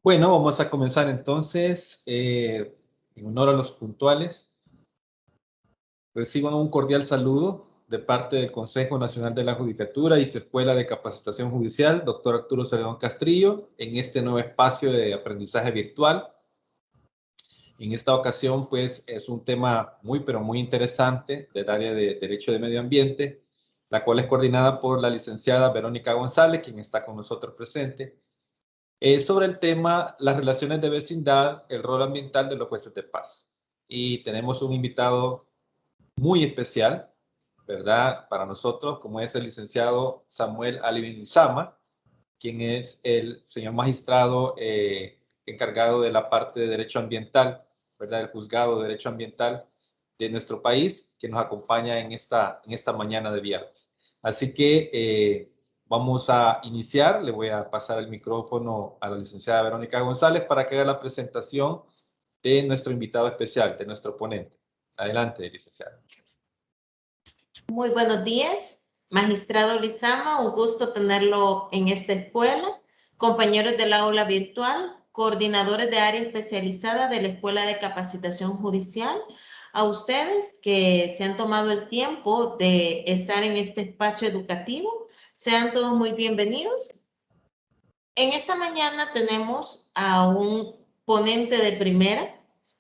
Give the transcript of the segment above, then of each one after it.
Bueno, vamos a comenzar entonces. En honor a los puntuales, reciban un cordial saludo de parte del Consejo Nacional de la Judicatura y Escuela de Capacitación Judicial, doctor Arturo Celedón Castrillo, en este nuevo espacio de aprendizaje virtual. En esta ocasión, pues, es un tema pero muy interesante del área de Derecho de Medio Ambiente, la cual es coordinada por la licenciada Verónica González, quien está con nosotros presente. Sobre el tema, las relaciones de vecindad, el rol ambiental de los jueces de paz. Y tenemos un invitado muy especial, ¿verdad? Para nosotros, como es el licenciado Samuel Alibin-Lizama, quien es el señor magistrado encargado de la parte de Derecho Ambiental, ¿verdad? El juzgado de Derecho Ambiental de nuestro país, que nos acompaña en esta mañana de viernes. Así que vamos a iniciar. Le voy a pasar el micrófono a la licenciada Verónica González para que haga la presentación de nuestro invitado especial, de nuestro ponente. Adelante, licenciada. Muy buenos días, magistrado Lizama, un gusto tenerlo en esta escuela, compañeros del aula virtual, coordinadores de área especializada de la Escuela de Capacitación Judicial, a ustedes que se han tomado el tiempo de estar en este espacio educativo, sean todos muy bienvenidos. En esta mañana tenemos a un ponente de primera.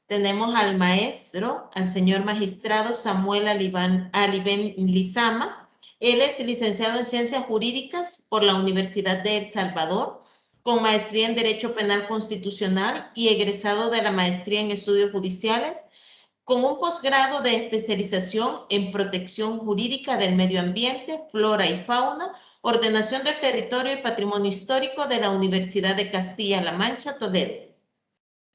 Tenemos al maestro, al señor magistrado Samuel Alibin-Lizama. Él es licenciado en Ciencias Jurídicas por la Universidad de El Salvador, con maestría en Derecho Penal Constitucional y egresado de la maestría en Estudios Judiciales, con un posgrado de especialización en Protección Jurídica del Medio Ambiente, Flora y Fauna, Ordenación del Territorio y Patrimonio Histórico de la Universidad de Castilla-La Mancha, Toledo.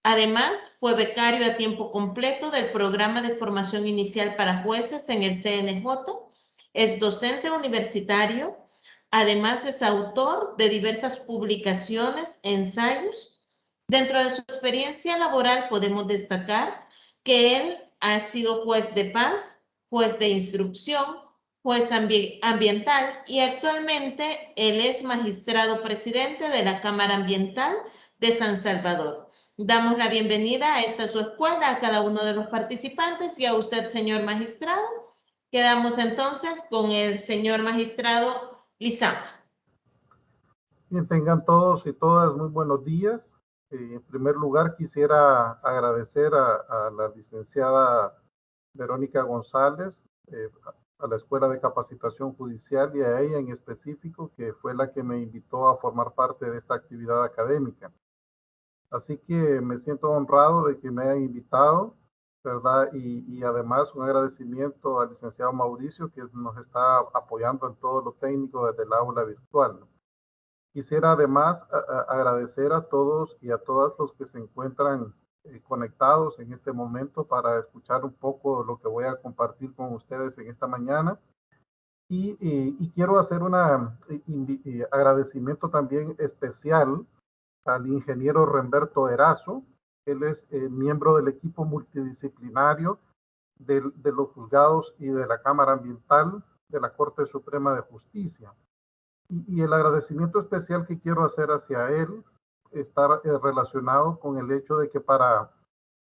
Además, fue becario a tiempo completo del Programa de Formación Inicial para Jueces en el CNJ, es docente universitario, además es autor de diversas publicaciones, ensayos. Dentro de su experiencia laboral podemos destacar que él ha sido juez de paz, juez de instrucción, juez ambiental y actualmente él es magistrado presidente de la Cámara Ambiental de San Salvador. Damos la bienvenida a esta su escuela, a cada uno de los participantes y a usted, señor magistrado. Quedamos entonces con el señor magistrado Lizama. Bien, tengan todos y todas muy buenos días. En primer lugar, quisiera agradecer a la licenciada Verónica González, a la Escuela de Capacitación Judicial y a ella en específico, que fue la que me invitó a formar parte de esta actividad académica. Así que me siento honrado de que me hayan invitado, ¿verdad? Y además un agradecimiento al licenciado Mauricio, que nos está apoyando en todo lo técnico desde el aula virtual. Quisiera además agradecer a todos y a todas los que se encuentran conectados en este momento para escuchar un poco lo que voy a compartir con ustedes en esta mañana. Y quiero hacer un agradecimiento también especial al ingeniero Remberto Erazo. Él es miembro del equipo multidisciplinario de los juzgados y de la Cámara Ambiental de la Corte Suprema de Justicia. Y el agradecimiento especial que quiero hacer hacia él está relacionado con el hecho de que para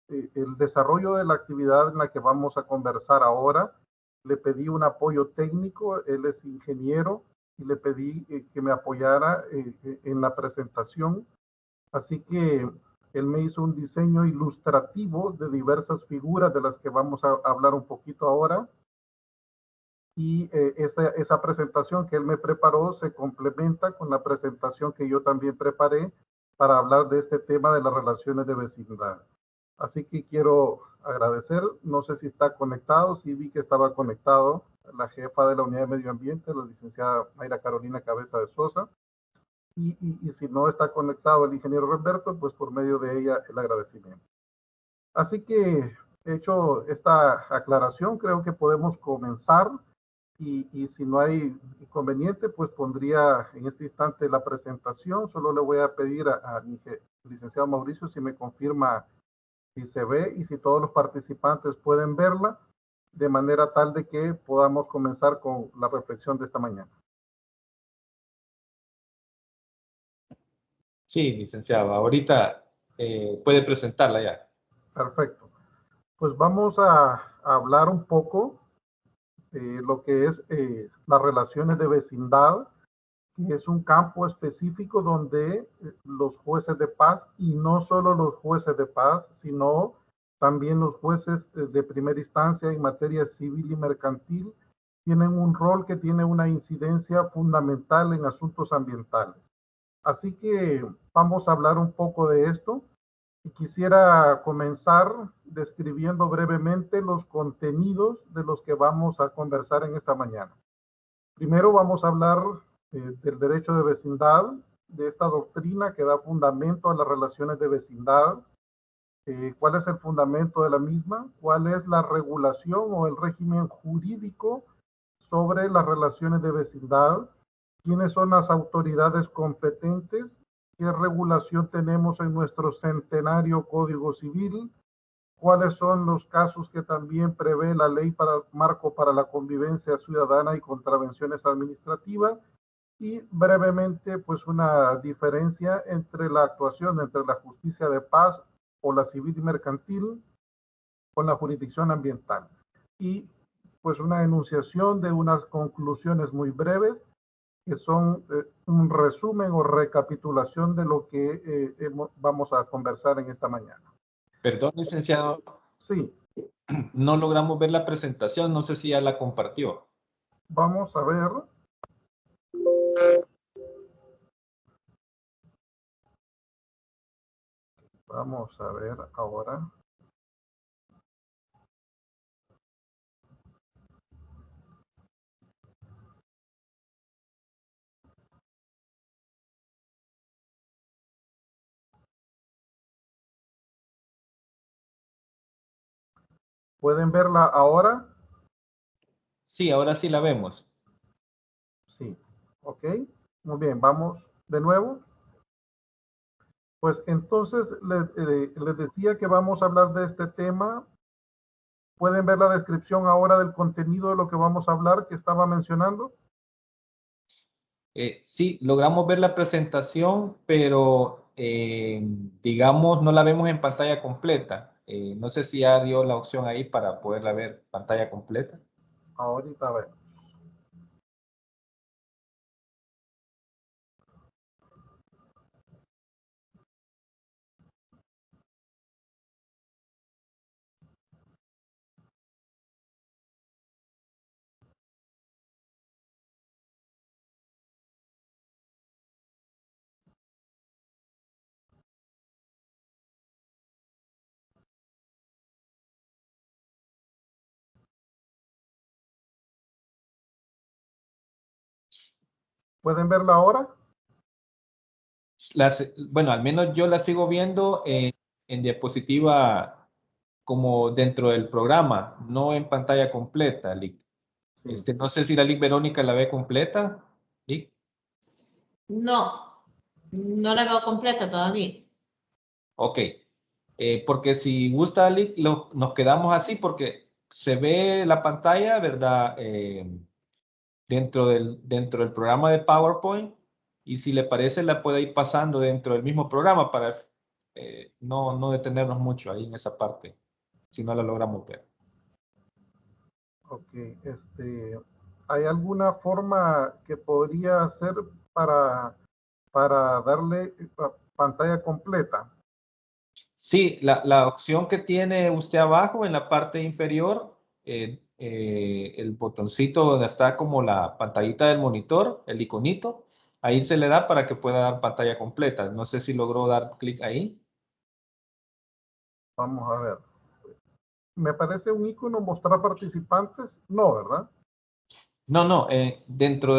el desarrollo de la actividad en la que vamos a conversar ahora, le pedí un apoyo técnico. Él es ingeniero y le pedí que me apoyara en la presentación. Así que él me hizo un diseño ilustrativo de diversas figuras de las que vamos a hablar un poquito ahora. Y esa presentación que él me preparó se complementa con la presentación que yo también preparé para hablar de este tema de las relaciones de vecindad. Así que quiero agradecer, no sé si está conectado, sí vi que estaba conectado la jefa de la Unidad de Medio Ambiente, la licenciada Mayra Carolina Cabeza de Sosa, y si no está conectado el ingeniero Roberto, pues por medio de ella el agradecimiento. Así que hecho esta aclaración, creo que podemos comenzar. Y si no hay inconveniente, pues pondría en este instante la presentación. Solo le voy a pedir al licenciado Mauricio si me confirma si se ve y si todos los participantes pueden verla, de manera tal de que podamos comenzar con la reflexión de esta mañana. Sí, licenciado. Ahorita puede presentarla ya. Perfecto. Pues vamos a hablar un poco de lo que es las relaciones de vecindad, que es un campo específico donde los jueces de paz, y no solo los jueces de paz, sino también los jueces de primera instancia en materia civil y mercantil, tienen un rol que tiene una incidencia fundamental en asuntos ambientales. Así que vamos a hablar un poco de esto. Y quisiera comenzar describiendo brevemente los contenidos de los que vamos a conversar en esta mañana. Primero vamos a hablar del derecho de vecindad, de esta doctrina que da fundamento a las relaciones de vecindad, cuál es el fundamento de la misma, cuál es la regulación o el régimen jurídico sobre las relaciones de vecindad, quiénes son las autoridades competentes, qué regulación tenemos en nuestro centenario Código Civil, cuáles son los casos que también prevé la ley marco para la convivencia ciudadana y contravenciones administrativas, y brevemente pues una diferencia entre la actuación entre la justicia de paz o la civil y mercantil con la jurisdicción ambiental, y pues una enunciación de unas conclusiones muy breves que son un resumen o recapitulación de lo que vamos a conversar en esta mañana. Perdón, licenciado. Sí. No logramos ver la presentación, no sé si ya la compartió. Vamos a ver. Vamos a ver ahora. ¿Pueden verla ahora? Sí, ahora sí la vemos. Sí. Ok. Muy bien, vamos de nuevo. Pues entonces les decía que vamos a hablar de este tema. ¿Pueden ver la descripción ahora del contenido de lo que vamos a hablar que estaba mencionando? Sí, logramos ver la presentación, pero digamos no la vemos en pantalla completa. No sé si ya dio la opción ahí para poderla ver pantalla completa. Ahorita a ver. ¿Pueden verla ahora? Bueno, al menos yo la sigo viendo en diapositiva como dentro del programa, no en pantalla completa, Lick. Sí. No sé si la Lick Verónica la ve completa, Lick. No, no la veo completa todavía. Ok, porque si gusta, Lick, nos quedamos así porque se ve la pantalla, ¿verdad? Dentro del programa de PowerPoint, y si le parece la puede ir pasando dentro del mismo programa para no detenernos mucho ahí en esa parte, si no la logramos ver. Ok, ¿hay alguna forma que podría hacer para darle pantalla completa? Sí, la opción que tiene usted abajo en la parte inferior, el botoncito donde está como la pantallita del monitor, el iconito, ahí se le da para que pueda dar pantalla completa. No sé si logró dar clic ahí. Vamos a ver. ¿Me parece un icono mostrar participantes? No, ¿verdad? No, dentro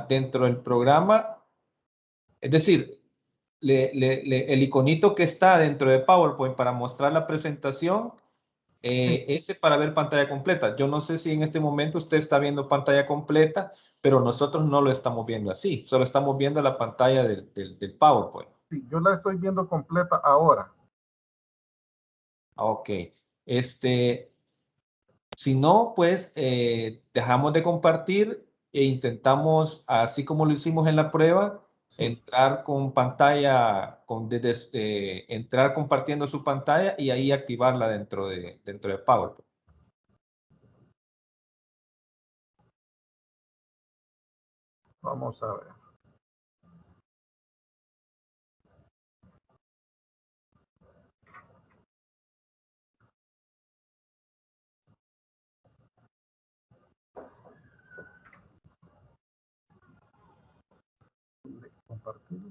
dentro del programa, es decir, el iconito que está dentro de PowerPoint para mostrar la presentación, Sí. ese para ver pantalla completa. Yo no sé si en este momento usted está viendo pantalla completa, pero nosotros no lo estamos viendo así, solo estamos viendo la pantalla del PowerPoint. Sí, yo la estoy viendo completa ahora. Ok, si no, pues dejamos de compartir e intentamos, así como lo hicimos en la prueba, entrar con pantalla, entrar compartiendo su pantalla y ahí activarla dentro de PowerPoint. Vamos a ver. Compartir.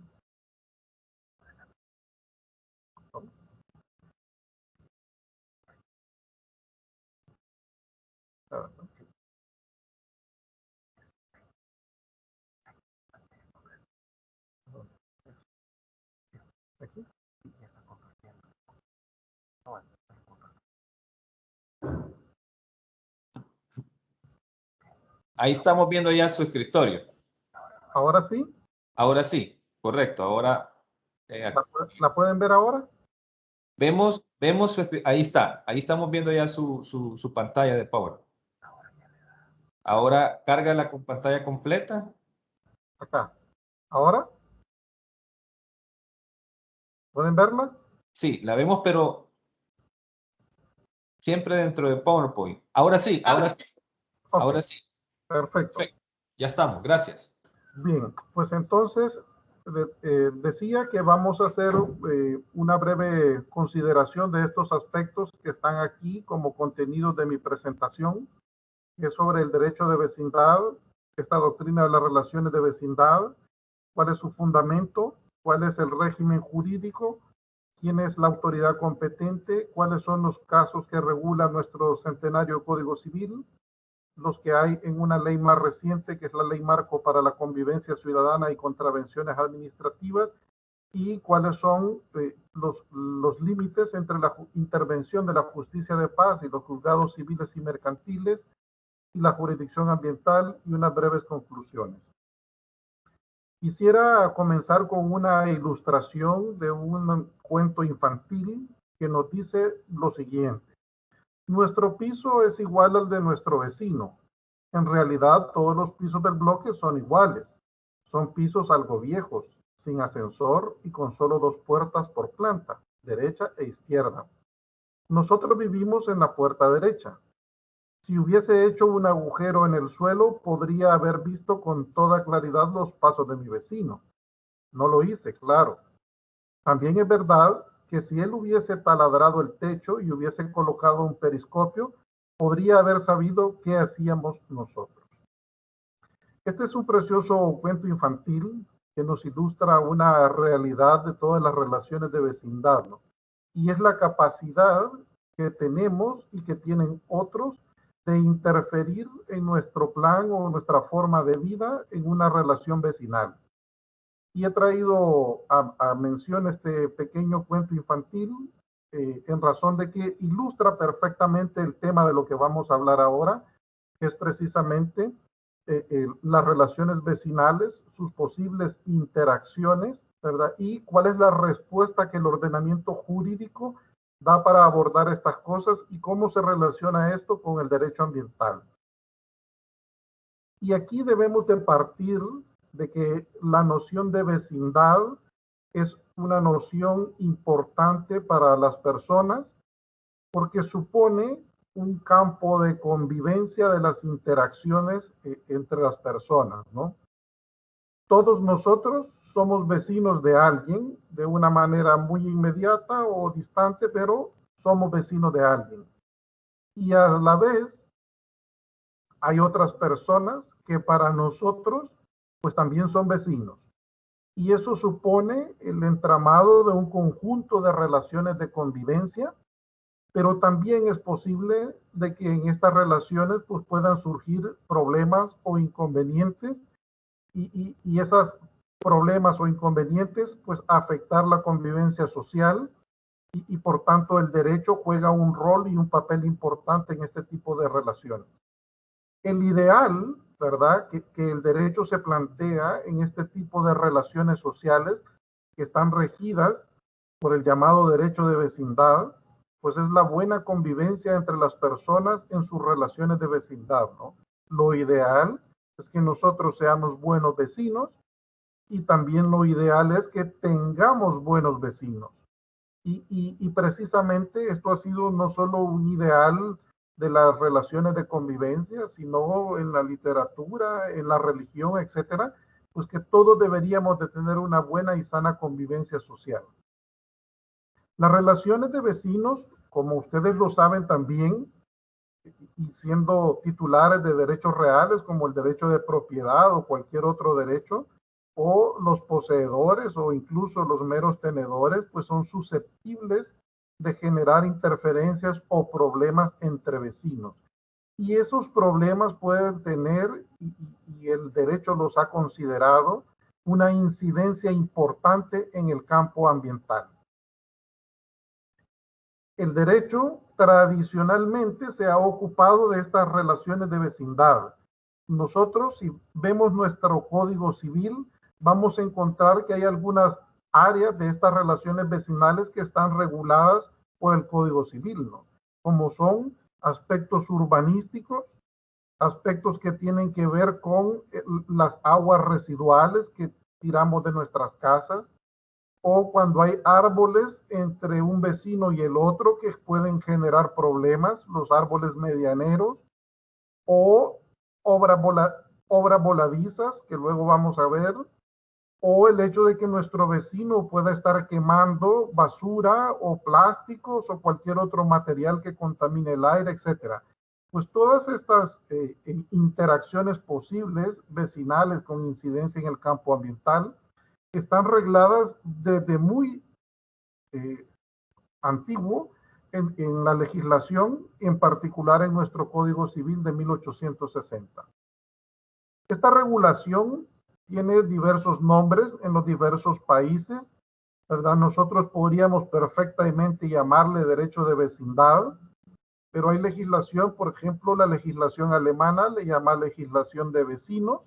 Aquí. Ahí estamos viendo ya su escritorio. ¿Ahora sí? Ahora sí, correcto. Ahora ¿La pueden ver ahora? vemos ahí está. Ahí estamos viendo ya su pantalla de PowerPoint. Ahora carga la pantalla completa. Acá. ¿Ahora? ¿Pueden verla? Sí, la vemos, pero siempre dentro de PowerPoint. Ahora sí, ahora sí. Okay. Ahora sí. Perfecto. Ya estamos, gracias. Bien, pues entonces decía que vamos a hacer una breve consideración de estos aspectos que están aquí como contenido de mi presentación, que es sobre el derecho de vecindad, esta doctrina de las relaciones de vecindad, cuál es su fundamento, cuál es el régimen jurídico, quién es la autoridad competente, cuáles son los casos que regula nuestro centenario Código Civil, los que hay en una ley más reciente, que es la Ley Marco para la Convivencia Ciudadana y Contravenciones Administrativas, y cuáles son los límites entre la intervención de la justicia de paz y los juzgados civiles y mercantiles y la jurisdicción ambiental, y unas breves conclusiones. Quisiera comenzar con una ilustración de un cuento infantil que nos dice lo siguiente. Nuestro piso es igual al de nuestro vecino. En realidad, todos los pisos del bloque son iguales. Son pisos algo viejos, sin ascensor y con solo 2 puertas por planta, derecha e izquierda. Nosotros vivimos en la puerta derecha. Si hubiese hecho un agujero en el suelo, podría haber visto con toda claridad los pasos de mi vecino. No lo hice, claro. También es verdad que si él hubiese taladrado el techo y hubiese colocado un periscopio, podría haber sabido qué hacíamos nosotros. Este es un precioso cuento infantil que nos ilustra una realidad de todas las relaciones de vecindad, ¿no? Y es la capacidad que tenemos y que tienen otros de interferir en nuestro plan o nuestra forma de vida en una relación vecinal. Y he traído a mención este pequeño cuento infantil en razón de que ilustra perfectamente el tema de lo que vamos a hablar ahora, que es precisamente las relaciones vecinales, sus posibles interacciones, ¿verdad? Y cuál es la respuesta que el ordenamiento jurídico da para abordar estas cosas y cómo se relaciona esto con el derecho ambiental. Y aquí debemos de partir de que la noción de vecindad es una noción importante para las personas porque supone un campo de convivencia de las interacciones entre las personas, ¿no? Todos nosotros somos vecinos de alguien de una manera muy inmediata o distante, pero somos vecinos de alguien. Y a la vez hay otras personas que para nosotros pues también son vecinos. Y eso supone el entramado de un conjunto de relaciones de convivencia, pero también es posible de que en estas relaciones pues puedan surgir problemas o inconvenientes y esos problemas o inconvenientes pues afectar la convivencia social y por tanto el derecho juega un rol y un papel importante en este tipo de relaciones. El ideal, ¿verdad? Que el derecho se plantea en este tipo de relaciones sociales que están regidas por el llamado derecho de vecindad, pues es la buena convivencia entre las personas en sus relaciones de vecindad, ¿no? Lo ideal es que nosotros seamos buenos vecinos y también lo ideal es que tengamos buenos vecinos. Y precisamente esto ha sido no solo un ideal de las relaciones de convivencia, sino en la literatura, en la religión, etcétera, pues que todos deberíamos de tener una buena y sana convivencia social. Las relaciones de vecinos, como ustedes lo saben también, y siendo titulares de derechos reales como el derecho de propiedad o cualquier otro derecho, o los poseedores o incluso los meros tenedores, pues son susceptibles de generar interferencias o problemas entre vecinos. Y esos problemas pueden tener, y el derecho los ha considerado, una incidencia importante en el campo ambiental. El derecho tradicionalmente se ha ocupado de estas relaciones de vecindad. Nosotros, si vemos nuestro Código Civil, vamos a encontrar que hay algunas áreas de estas relaciones vecinales que están reguladas por el Código Civil, ¿no? Como son aspectos urbanísticos, aspectos que tienen que ver con las aguas residuales que tiramos de nuestras casas, o cuando hay árboles entre un vecino y el otro que pueden generar problemas, los árboles medianeros, o obras voladizas, que luego vamos a ver, o el hecho de que nuestro vecino pueda estar quemando basura o plásticos o cualquier otro material que contamine el aire, etcétera. Pues todas estas interacciones posibles vecinales con incidencia en el campo ambiental están regladas desde muy antiguo en la legislación, en particular en nuestro Código Civil de 1860. Esta regulación tiene diversos nombres en los diversos países, ¿verdad? Nosotros podríamos perfectamente llamarle derecho de vecindad, pero hay legislación, por ejemplo, la legislación alemana le llama legislación de vecinos.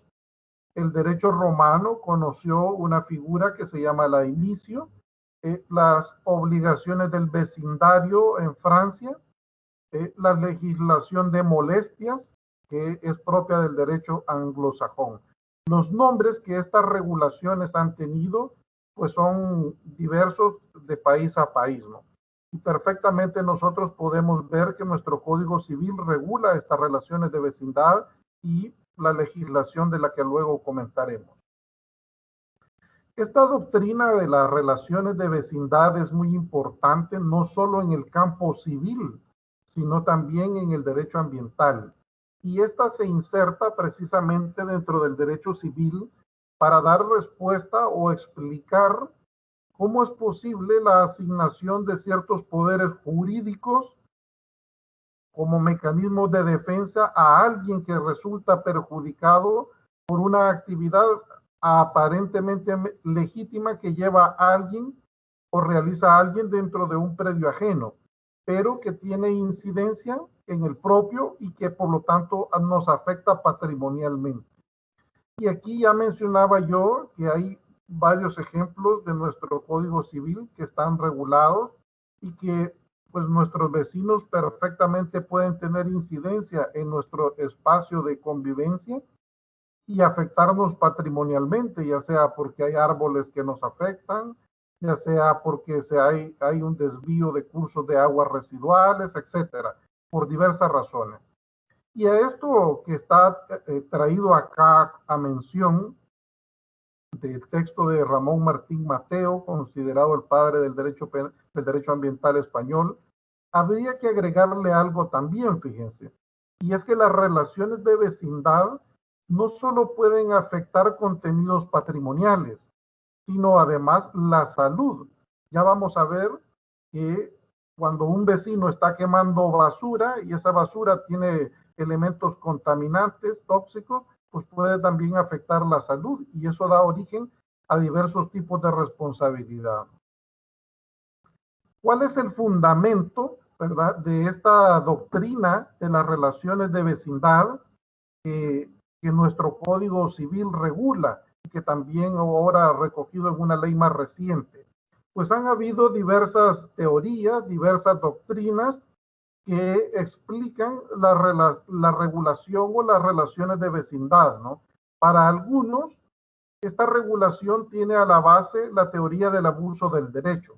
El derecho romano conoció una figura que se llama la inicio, las obligaciones del vecindario en Francia, la legislación de molestias, que es propia del derecho anglosajón. Los nombres que estas regulaciones han tenido, pues son diversos de país a país, ¿no? Y perfectamente nosotros podemos ver que nuestro Código Civil regula estas relaciones de vecindad y la legislación de la que luego comentaremos. Esta doctrina de las relaciones de vecindad es muy importante, no solo en el campo civil, sino también en el derecho ambiental. Y esta se inserta precisamente dentro del derecho civil para dar respuesta o explicar cómo es posible la asignación de ciertos poderes jurídicos como mecanismos de defensa a alguien que resulta perjudicado por una actividad aparentemente legítima que lleva a alguien o realiza a alguien dentro de un predio ajeno, pero que tiene incidencia en el propio y que por lo tanto nos afecta patrimonialmente. Y aquí ya mencionaba yo que hay varios ejemplos de nuestro Código Civil que están regulados y que pues nuestros vecinos perfectamente pueden tener incidencia en nuestro espacio de convivencia y afectarnos patrimonialmente, ya sea porque hay árboles que nos afectan, ya sea porque hay un desvío de cursos de aguas residuales, etcétera, por diversas razones. Y a esto que está traído acá a mención del texto de Ramón Martín Mateo, considerado el padre del derecho ambiental español, habría que agregarle algo también, fíjense, y es que las relaciones de vecindad no solo pueden afectar contenidos patrimoniales, sino además la salud. Ya vamos a ver que cuando un vecino está quemando basura y esa basura tiene elementos contaminantes, tóxicos, pues puede también afectar la salud y eso da origen a diversos tipos de responsabilidad. ¿Cuál es el fundamento, verdad, de esta doctrina de las relaciones de vecindad que nuestro Código Civil regula y que también ahora recogido en una ley más reciente? Pues han habido diversas teorías, diversas doctrinas que explican la regulación o las relaciones de vecindad, ¿no? Para algunos, Esta regulación tiene a la base la teoría del abuso del derecho.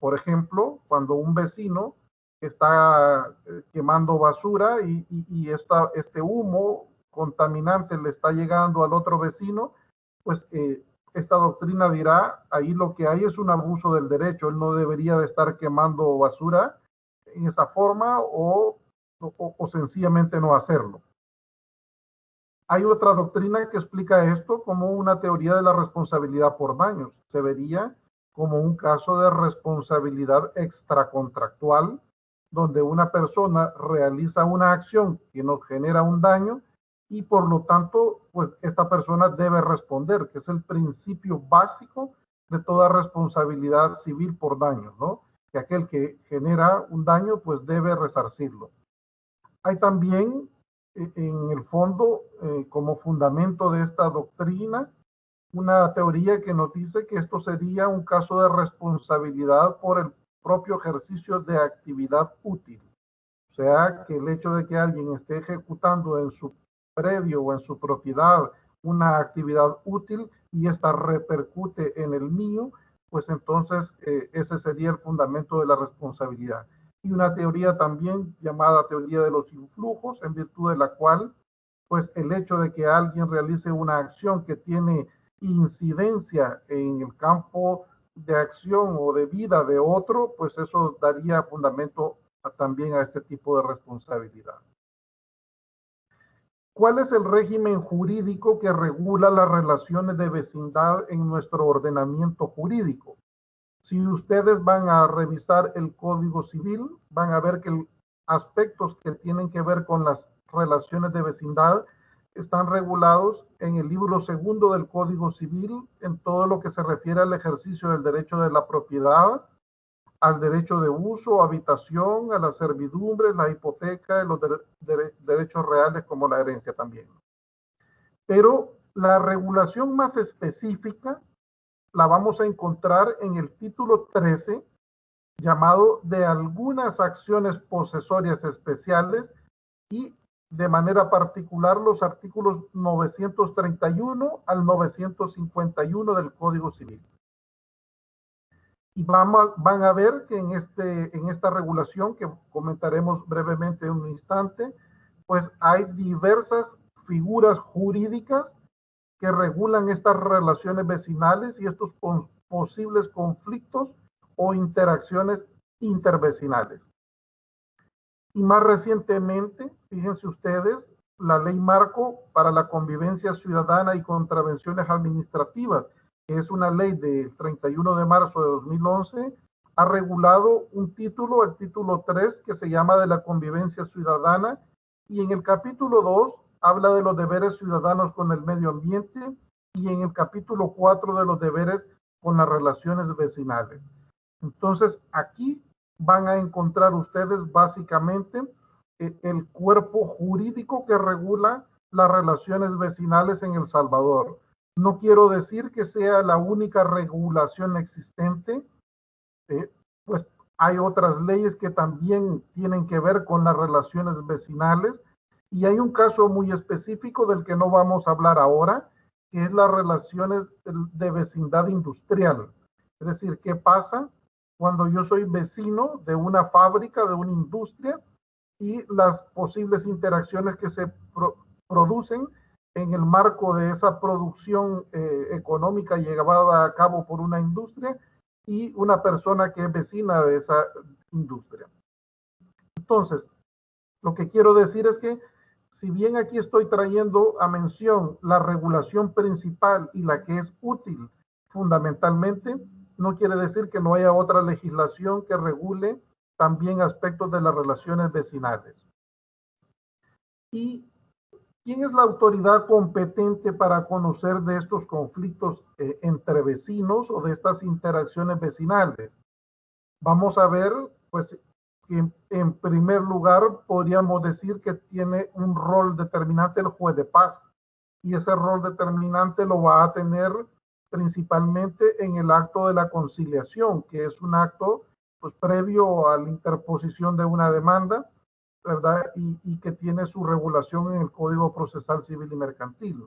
Por ejemplo, cuando un vecino está quemando basura y este humo contaminante le está llegando al otro vecino, pues esta doctrina dirá, ahí lo que hay es un abuso del derecho, él no debería de estar quemando basura en esa forma o sencillamente no hacerlo. Hay otra doctrina que explica esto como una teoría de la responsabilidad por daños. Se vería como un caso de responsabilidad extracontractual, donde una persona realiza una acción que nos genera un daño y por lo tanto, pues esta persona debe responder, que es el principio básico de toda responsabilidad civil por daños, ¿no? Que aquel que genera un daño, pues debe resarcirlo. Hay también en el fondo, como fundamento de esta doctrina, una teoría que nos dice que esto sería un caso de responsabilidad por el propio ejercicio de actividad útil. O sea, que el hecho de que alguien esté ejecutando en su predio o en su propiedad una actividad útil y esta repercute en el mío, pues entonces ese sería el fundamento de la responsabilidad. Y una teoría también llamada teoría de los influjos, en virtud de la cual, pues el hecho de que alguien realice una acción que tiene incidencia en el campo de acción o de vida de otro, pues eso daría fundamento también a este tipo de responsabilidad. ¿Cuál es el régimen jurídico que regula las relaciones de vecindad en nuestro ordenamiento jurídico? Si ustedes van a revisar el Código Civil, van a ver que aspectos que tienen que ver con las relaciones de vecindad están regulados en el libro segundo del Código Civil, en todo lo que se refiere al ejercicio del derecho de la propiedad, al derecho de uso, habitación, a la servidumbre, la hipoteca, los derechos reales como la herencia también. Pero la regulación más específica la vamos a encontrar en el título 13, llamado de algunas acciones posesorias especiales y de manera particular los artículos 931 al 951 del Código Civil. Y van a ver que en esta regulación, que comentaremos brevemente en un instante, pues hay diversas figuras jurídicas que regulan estas relaciones vecinales y estos posibles conflictos o interacciones intervecinales. Y más recientemente, fíjense ustedes, la Ley Marco para la Convivencia Ciudadana y Contravenciones Administrativas, que es una ley del 31 de marzo de 2011, ha regulado un título, el título 3, que se llama de la convivencia ciudadana, y en el capítulo 2 habla de los deberes ciudadanos con el medio ambiente, y en el capítulo 4 de los deberes con las relaciones vecinales. Entonces, aquí van a encontrar ustedes básicamente el cuerpo jurídico que regula las relaciones vecinales en El Salvador. No quiero decir que sea la única regulación existente, pues hay otras leyes que también tienen que ver con las relaciones vecinales y hay un caso muy específico del que no vamos a hablar ahora, que es las relaciones de vecindad industrial. Es decir, ¿qué pasa cuando yo soy vecino de una fábrica, de una industria y las posibles interacciones que se producen en el marco de esa producción económica llevada a cabo por una industria y una persona que es vecina de esa industria? Entonces, lo que quiero decir es que si bien aquí estoy trayendo a mención la regulación principal y la que es útil fundamentalmente, no quiere decir que no haya otra legislación que regule también aspectos de las relaciones vecinales. ¿Y quién es la autoridad competente para conocer de estos conflictos entre vecinos o de estas interacciones vecinales? Vamos a ver, pues, que en primer lugar podríamos decir que tiene un rol determinante el juez de paz, y ese rol determinante lo va a tener principalmente en el acto de la conciliación, que es un acto pues previo a la interposición de una demanda, ¿verdad? Y que tiene su regulación en el Código Procesal Civil y Mercantil.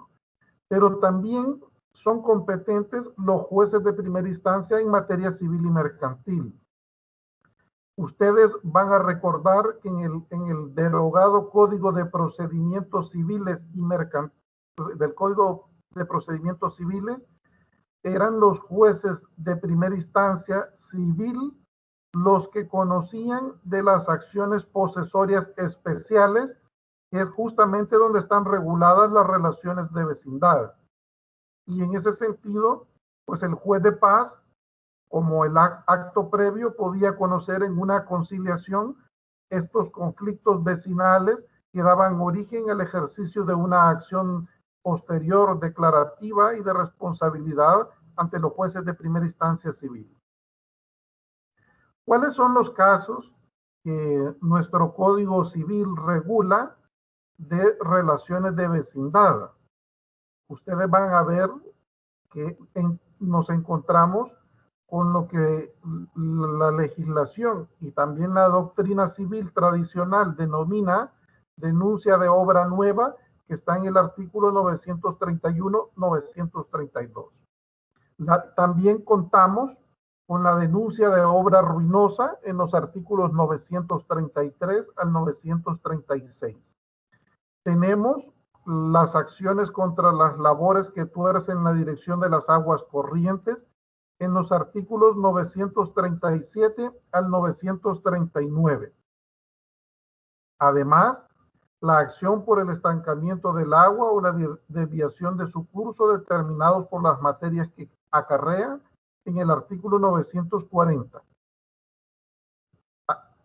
Pero también son competentes los jueces de primera instancia en materia civil y mercantil. Ustedes van a recordar que en el derogado Código de Procedimientos Civiles y Mercantiles, del Código de Procedimientos Civiles, eran los jueces de primera instancia civil los que conocían de las acciones posesorias especiales, que es justamente donde están reguladas las relaciones de vecindad. Y en ese sentido, pues el juez de paz, como el acto previo, podía conocer en una conciliación estos conflictos vecinales que daban origen al ejercicio de una acción posterior declarativa y de responsabilidad ante los jueces de primera instancia civil. ¿Cuáles son los casos que nuestro Código Civil regula de relaciones de vecindad? Ustedes van a ver que nos encontramos con lo que la legislación y también la doctrina civil tradicional denomina denuncia de obra nueva, que está en el artículo 931-932. También contamos con la denuncia de obra ruinosa en los artículos 933 al 936. Tenemos las acciones contra las labores que tuercen la dirección de las aguas corrientes en los artículos 937 al 939. Además, la acción por el estancamiento del agua o la desviación de su curso determinados por las materias que acarrea en el artículo 940.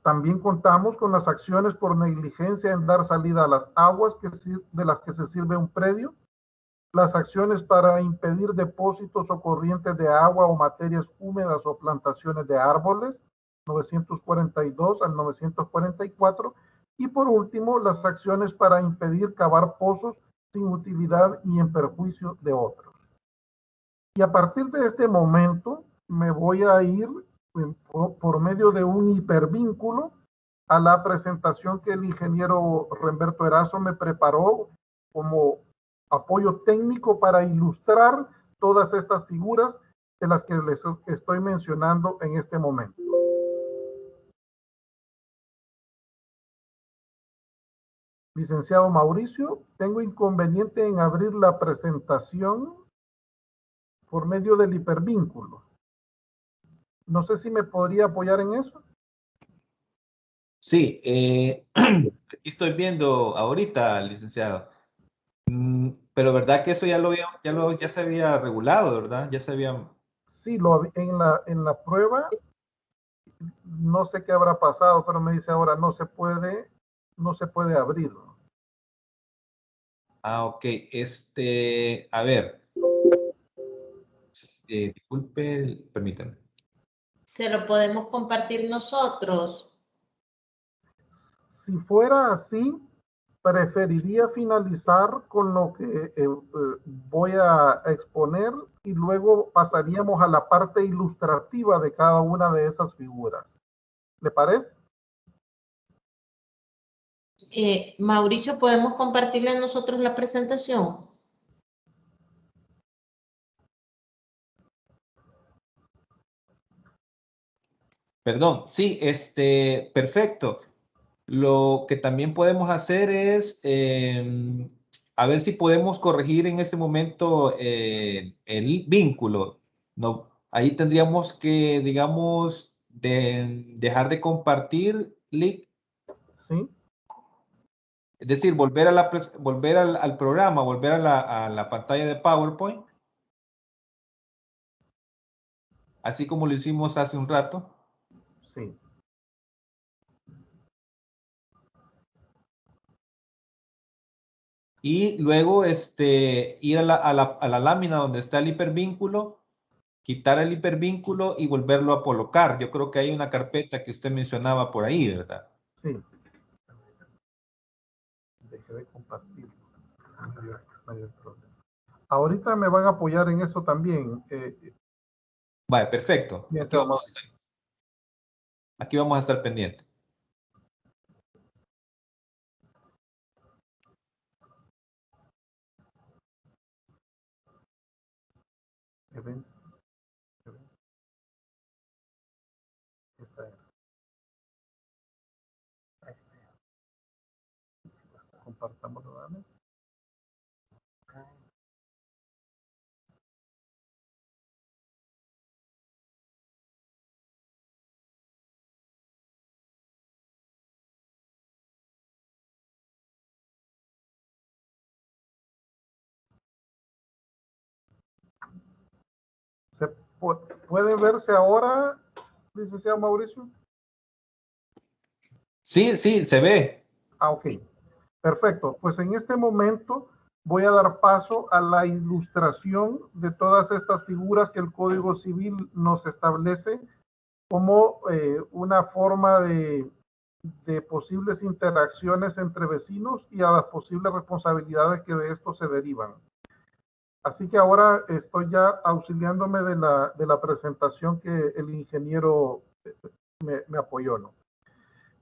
También contamos con las acciones por negligencia en dar salida a las aguas de las que se sirve un predio, las acciones para impedir depósitos o corrientes de agua o materias húmedas o plantaciones de árboles, 942 al 944, y por último, las acciones para impedir cavar pozos sin utilidad y en perjuicio de otros. Y a partir de este momento me voy a ir por medio de un hipervínculo a la presentación que el ingeniero Remberto Erazo me preparó como apoyo técnico para ilustrar todas estas figuras de las que les estoy mencionando en este momento. Licenciado Mauricio, tengo inconveniente en abrir la presentación por medio del hipervínculo. No sé si me podría apoyar en eso. Sí, aquí estoy viendo ahorita, licenciado. Pero verdad que eso ya se había regulado, ¿verdad? Ya se había... Sí, en la prueba, no sé qué habrá pasado, pero me dice ahora no se puede abrirlo. Ah, ok. A ver. Disculpe, permítame. Se lo podemos compartir nosotros. Si fuera así, preferiría finalizar con lo que voy a exponer y luego pasaríamos a la parte ilustrativa de cada una de esas figuras. ¿Le parece? Mauricio, ¿podemos compartirle a nosotros la presentación? Perdón, sí, perfecto. Lo que también podemos hacer es a ver si podemos corregir en este momento el vínculo. No, ahí tendríamos que, digamos, dejar de compartir link, Sí. es decir, volver al programa, volver a la pantalla de PowerPoint, así como lo hicimos hace un rato. Sí. Y luego ir a la lámina donde está el hipervínculo, quitar el hipervínculo y volverlo a colocar. Yo creo que hay una carpeta que usted mencionaba por ahí, ¿verdad? Sí. Dejé de compartir. Ahorita me van a apoyar en eso también. Vale, perfecto. Aquí vamos a estar pendientes. Event. Esta es. Compartamos nuevamente. ¿Puede verse ahora, licenciado Mauricio? Sí, sí, se ve. Ah, ok. Perfecto. Pues en este momento voy a dar paso a la ilustración de todas estas figuras que el Código Civil nos establece como una forma de posibles interacciones entre vecinos y a las posibles responsabilidades que de esto se derivan. Así que ahora estoy ya auxiliándome de la presentación que el ingeniero me apoyó, ¿no?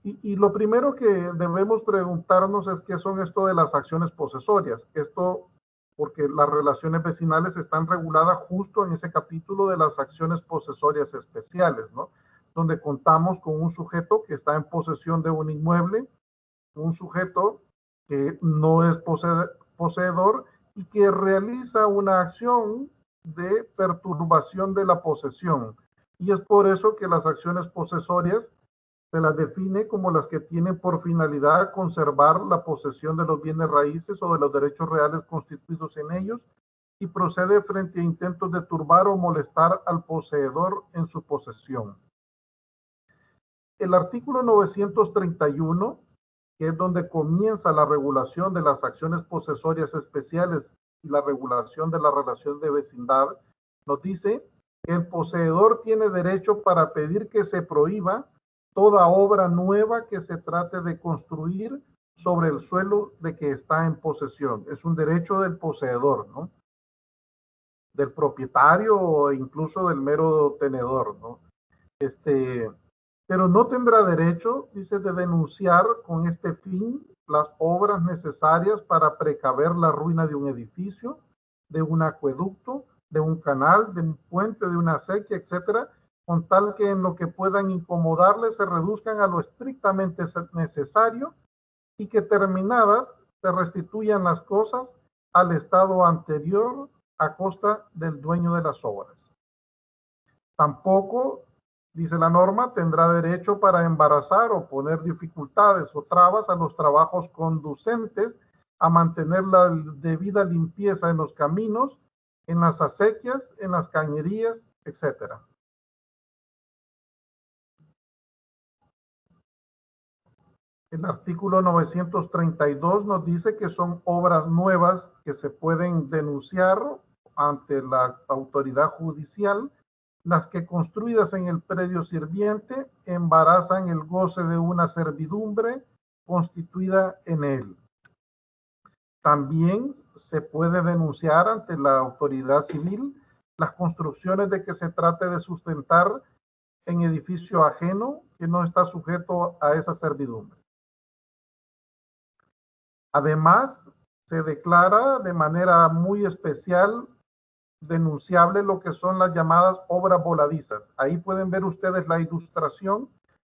Y lo primero que debemos preguntarnos es qué son esto de las acciones posesorias. Esto porque las relaciones vecinales están reguladas justo en ese capítulo de las acciones posesorias especiales, ¿no? Donde contamos con un sujeto que está en posesión de un inmueble, un sujeto que no es poseedor y que realiza una acción de perturbación de la posesión. Y es por eso que las acciones posesorias se las define como las que tienen por finalidad conservar la posesión de los bienes raíces o de los derechos reales constituidos en ellos y procede frente a intentos de turbar o molestar al poseedor en su posesión. El artículo 931, que es donde comienza la regulación de las acciones posesorias especiales y la regulación de la relación de vecindad, nos dice que el poseedor tiene derecho para pedir que se prohíba toda obra nueva que se trate de construir sobre el suelo de que está en posesión. Es un derecho del poseedor, ¿no? Del propietario o incluso del mero tenedor, ¿no? Pero no tendrá derecho, dice, de denunciar con este fin las obras necesarias para precaver la ruina de un edificio, de un acueducto, de un canal, de un puente, de una acequia, etcétera, con tal que en lo que puedan incomodarle se reduzcan a lo estrictamente necesario y que terminadas se restituyan las cosas al estado anterior a costa del dueño de las obras. Tampoco, dice la norma, tendrá derecho para embarazar o poner dificultades o trabas a los trabajos conducentes a mantener la debida limpieza en los caminos, en las acequias, en las cañerías, etc. El artículo 932 nos dice que son obras nuevas que se pueden denunciar ante la autoridad judicial, las que construidas en el predio sirviente embarazan el goce de una servidumbre constituida en él. También se puede denunciar ante la autoridad civil las construcciones de que se trate de sustentar en edificio ajeno que no está sujeto a esa servidumbre. Además, se declara de manera muy especial denunciable lo que son las llamadas obras voladizas. Ahí pueden ver ustedes la ilustración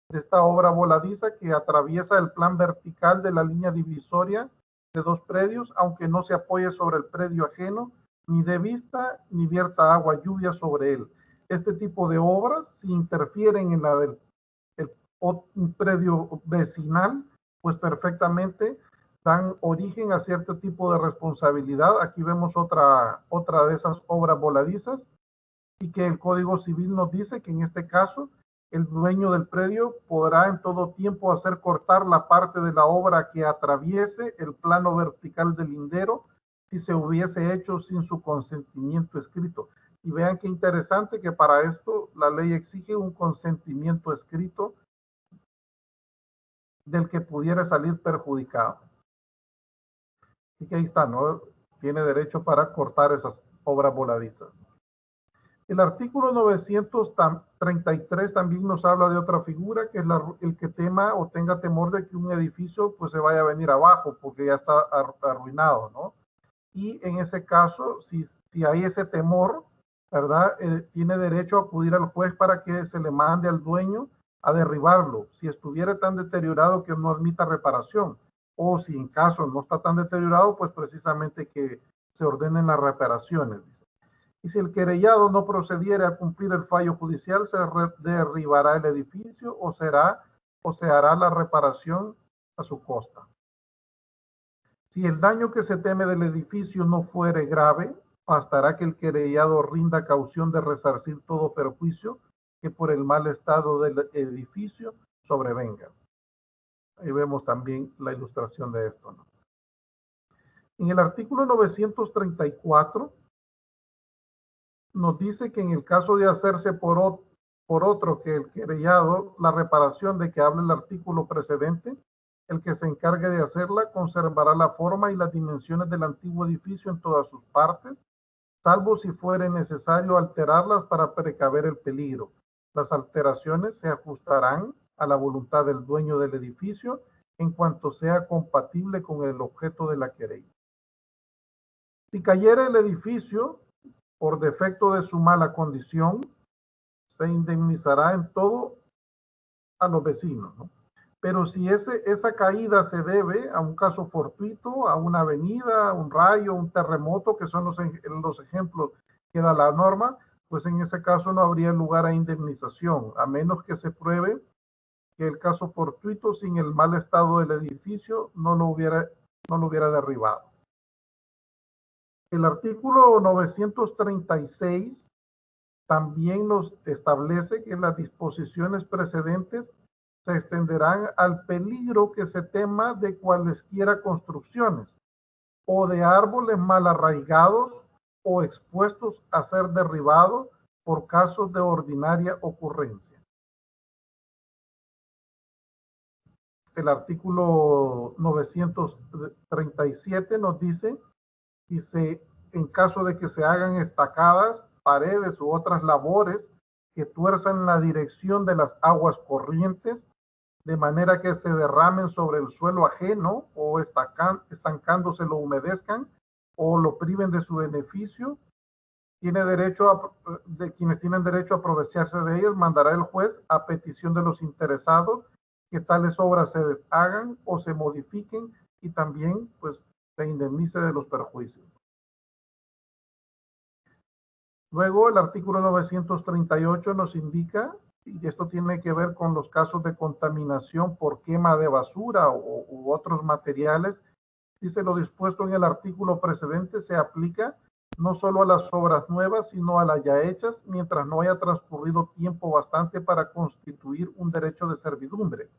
de esta obra voladiza que atraviesa el plan vertical de la línea divisoria de dos predios, aunque no se apoye sobre el predio ajeno, ni dé vista, ni vierta agua lluvia sobre él. Este tipo de obras, si interfieren en la del predio vecinal, pues perfectamente dan origen a cierto tipo de responsabilidad. Aquí vemos otra de esas obras voladizas y que el Código Civil nos dice que en este caso el dueño del predio podrá en todo tiempo hacer cortar la parte de la obra que atraviese el plano vertical del lindero si se hubiese hecho sin su consentimiento escrito. Y vean qué interesante que para esto la ley exige un consentimiento escrito del que pudiera salir perjudicado. Así que ahí está, ¿no? Tiene derecho para cortar esas obras voladizas. El artículo 933 también nos habla de otra figura, que es el que tema o tenga temor de que un edificio pues se vaya a venir abajo porque ya está arruinado, ¿no? Y en ese caso, si hay ese temor, ¿verdad? Tiene derecho a acudir al juez para que se le mande al dueño a derribarlo, si estuviera tan deteriorado que no admita reparación, o si en caso no está tan deteriorado, pues precisamente que se ordenen las reparaciones. Y si el querellado no procediera a cumplir el fallo judicial, se derribará el edificio o se hará la reparación a su costa. Si el daño que se teme del edificio no fuere grave, bastará que el querellado rinda caución de resarcir todo perjuicio que por el mal estado del edificio sobrevenga. Ahí vemos también la ilustración de esto, ¿no? En el artículo 934 nos dice que en el caso de hacerse por otro que el querellado, la reparación de que habla el artículo precedente, el que se encargue de hacerla conservará la forma y las dimensiones del antiguo edificio en todas sus partes, salvo si fuere necesario alterarlas para precaver el peligro. Las alteraciones se ajustarán a la voluntad del dueño del edificio en cuanto sea compatible con el objeto de la querella. Si cayera el edificio por defecto de su mala condición, se indemnizará en todo a los vecinos, ¿no? Pero si esa caída se debe a un caso fortuito, a una avenida, un rayo, un terremoto, que son los ejemplos que da la norma, pues en ese caso no habría lugar a indemnización, a menos que se pruebe que el caso fortuito sin el mal estado del edificio no lo hubiera derribado. El artículo 936 también nos establece que las disposiciones precedentes se extenderán al peligro que se tema de cualesquiera construcciones o de árboles mal arraigados o expuestos a ser derribados por casos de ordinaria ocurrencia. El artículo 937 nos dice que en caso de que se hagan estacadas, paredes u otras labores que tuerzan la dirección de las aguas corrientes, de manera que se derramen sobre el suelo ajeno o estancándose lo humedezcan o lo priven de su beneficio, quienes tienen derecho a aprovecharse de ellas, mandará el juez a petición de los interesados que tales obras se deshagan o se modifiquen y también pues se indemnice de los perjuicios. Luego el artículo 938 nos indica, y esto tiene que ver con los casos de contaminación por quema de basura u otros materiales, dice: lo dispuesto en el artículo precedente se aplica no solo a las obras nuevas, sino a las ya hechas, mientras no haya transcurrido tiempo bastante para constituir un derecho de servidumbre.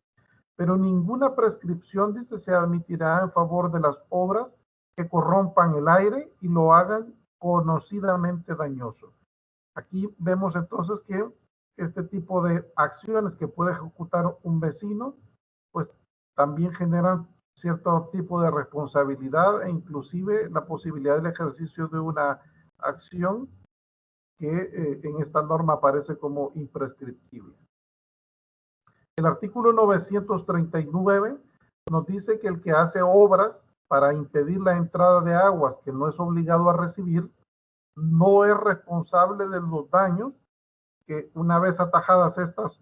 Pero ninguna prescripción, dice, se admitirá en favor de las obras que corrompan el aire y lo hagan conocidamente dañoso. Aquí vemos entonces que este tipo de acciones que puede ejecutar un vecino, pues también generan cierto tipo de responsabilidad e inclusive la posibilidad del ejercicio de una acción que en esta norma aparece como imprescriptible. El artículo 939 nos dice que el que hace obras para impedir la entrada de aguas que no es obligado a recibir, no es responsable de los daños que, una vez atajadas estas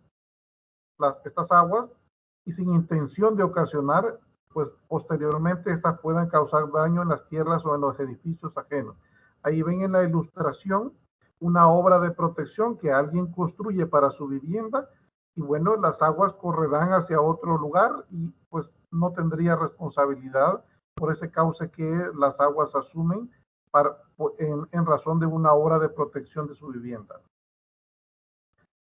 aguas y sin intención de ocasionar, pues posteriormente estas puedan causar daño en las tierras o en los edificios ajenos. Ahí ven en la ilustración una obra de protección que alguien construye para su vivienda y bueno, las aguas correrán hacia otro lugar y pues no tendría responsabilidad por ese cauce que las aguas asumen en razón de una obra de protección de su vivienda.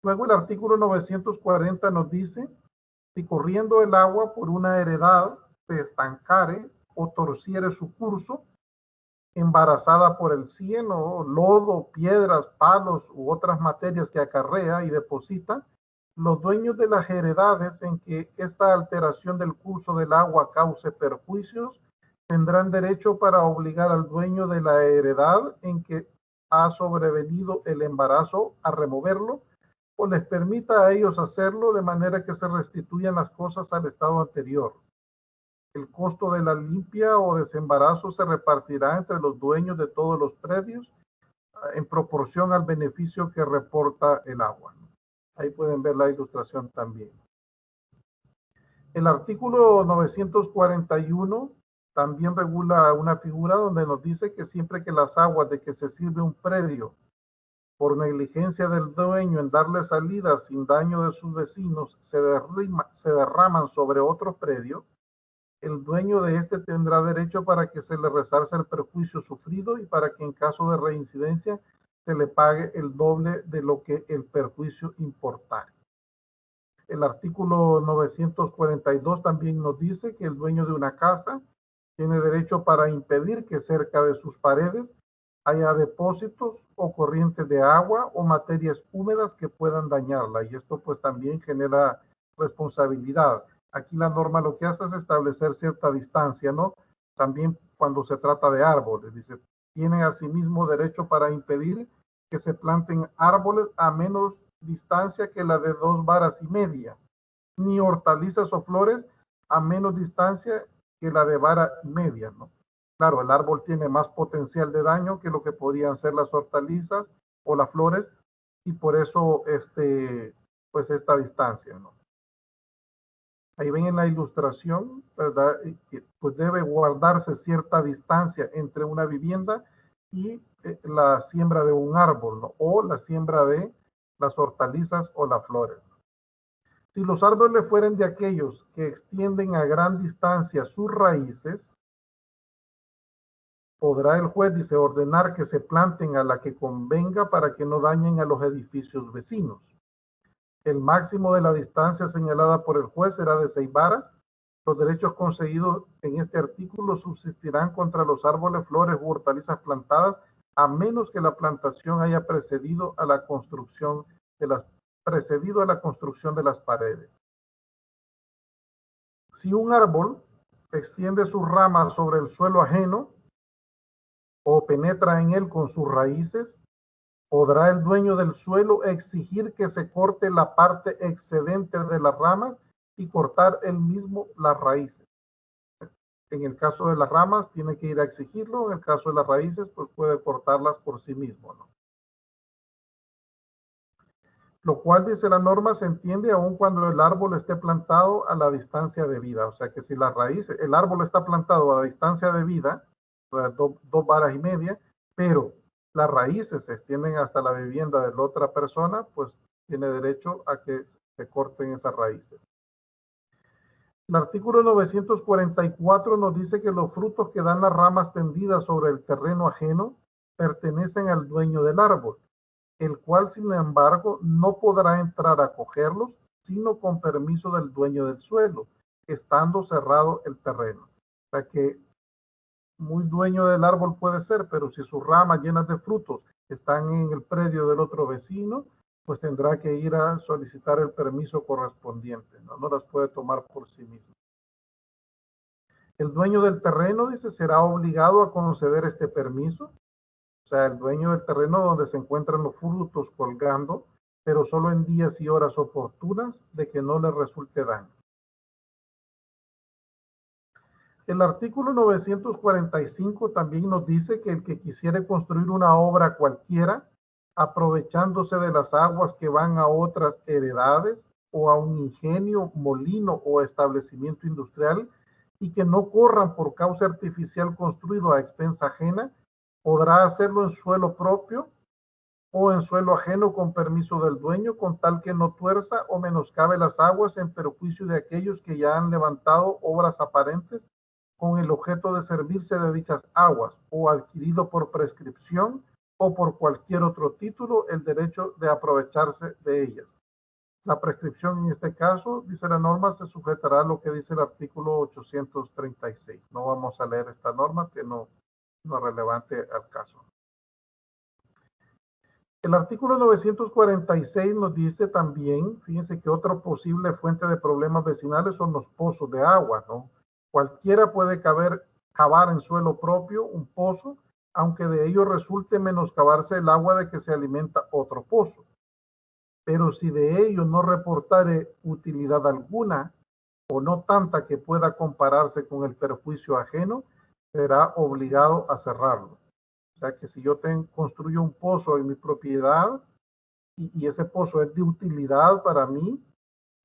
Luego el artículo 940 nos dice: si corriendo el agua por una heredad se estancare o torciere su curso, embarazada por el cieno, lodo, piedras, palos u otras materias que acarrea y deposita, los dueños de las heredades en que esta alteración del curso del agua cause perjuicios tendrán derecho para obligar al dueño de la heredad en que ha sobrevenido el embarazo a removerlo, o les permita a ellos hacerlo de manera que se restituyan las cosas al estado anterior. El costo de la limpia o desembarazo se repartirá entre los dueños de todos los predios en proporción al beneficio que reporta el agua. Ahí pueden ver la ilustración también. El artículo 941 también regula una figura donde nos dice que siempre que las aguas de que se sirve un predio por negligencia del dueño en darle salida sin daño de sus vecinos se derraman sobre otro predio, el dueño de este tendrá derecho para que se le resarza el perjuicio sufrido y para que en caso de reincidencia se le pague el doble de lo que el perjuicio importare. El artículo 942 también nos dice que el dueño de una casa tiene derecho para impedir que cerca de sus paredes haya depósitos o corrientes de agua o materias húmedas que puedan dañarla. Y esto pues también genera responsabilidad. Aquí la norma lo que hace es establecer cierta distancia, ¿no? También cuando se trata de árboles, dice, tienen asimismo derecho para impedir que se planten árboles a menos distancia que la de 2 varas y media, ni hortalizas o flores a menos distancia que la de vara y media, ¿no? Claro, el árbol tiene más potencial de daño que lo que podrían ser las hortalizas o las flores, y por eso pues esta distancia, ¿no? Ahí ven en la ilustración, ¿verdad? Pues debe guardarse cierta distancia entre una vivienda y la siembra de un árbol, ¿no? O la siembra de las hortalizas o las flores. Si los árboles fueren de aquellos que extienden a gran distancia sus raíces, podrá el juez, dice, ordenar que se planten a la que convenga para que no dañen a los edificios vecinos. El máximo de la distancia señalada por el juez será de 6 varas. Los derechos conseguidos en este artículo subsistirán contra los árboles, flores u hortalizas plantadas, a menos que la plantación haya precedido a la construcción de las paredes. Si un árbol extiende sus ramas sobre el suelo ajeno o penetra en él con sus raíces, podrá el dueño del suelo exigir que se corte la parte excedente de las ramas y cortar él mismo las raíces. En el caso de las ramas tiene que ir a exigirlo, en el caso de las raíces pues puede cortarlas por sí mismo, ¿no? Lo cual, dice la norma, se entiende aun cuando el árbol esté plantado a la distancia debida. O sea que si la raíz, el árbol está plantado a la distancia debida, o sea, 2 varas y media, pero las raíces se extienden hasta la vivienda de la otra persona, pues tiene derecho a que se corten esas raíces. El artículo 944 nos dice que los frutos que dan las ramas tendidas sobre el terreno ajeno pertenecen al dueño del árbol, el cual, sin embargo, no podrá entrar a cogerlos sino con permiso del dueño del suelo, estando cerrado el terreno. O sea que muy dueño del árbol puede ser, pero si sus ramas llenas de frutos están en el predio del otro vecino, pues tendrá que ir a solicitar el permiso correspondiente, ¿no? No las puede tomar por sí mismo. El dueño del terreno, dice, será obligado a conceder este permiso. O sea, el dueño del terreno donde se encuentran los frutos colgando, pero solo en días y horas oportunas de que no le resulte daño. El artículo 945 también nos dice que el que quisiere construir una obra cualquiera, aprovechándose de las aguas que van a otras heredades o a un ingenio, molino o establecimiento industrial y que no corran por causa artificial construido a expensa ajena, podrá hacerlo en suelo propio o en suelo ajeno con permiso del dueño, con tal que no tuerza o menoscabe las aguas en perjuicio de aquellos que ya han levantado obras aparentes con el objeto de servirse de dichas aguas, o adquirido por prescripción o por cualquier otro título el derecho de aprovecharse de ellas. La prescripción en este caso, dice la norma, se sujetará a lo que dice el artículo 836. No vamos a leer esta norma, que no es relevante al caso. El artículo 946 nos dice también, fíjense que otra posible fuente de problemas vecinales son los pozos de agua, ¿no? Cualquiera puede cavar en suelo propio un pozo, aunque de ello resulte menoscabarse el agua de que se alimenta otro pozo. Pero si de ello no reportare utilidad alguna, o no tanta que pueda compararse con el perjuicio ajeno, será obligado a cerrarlo. O O sea que si yo construyo un pozo en mi propiedad y ese pozo es de utilidad para mí,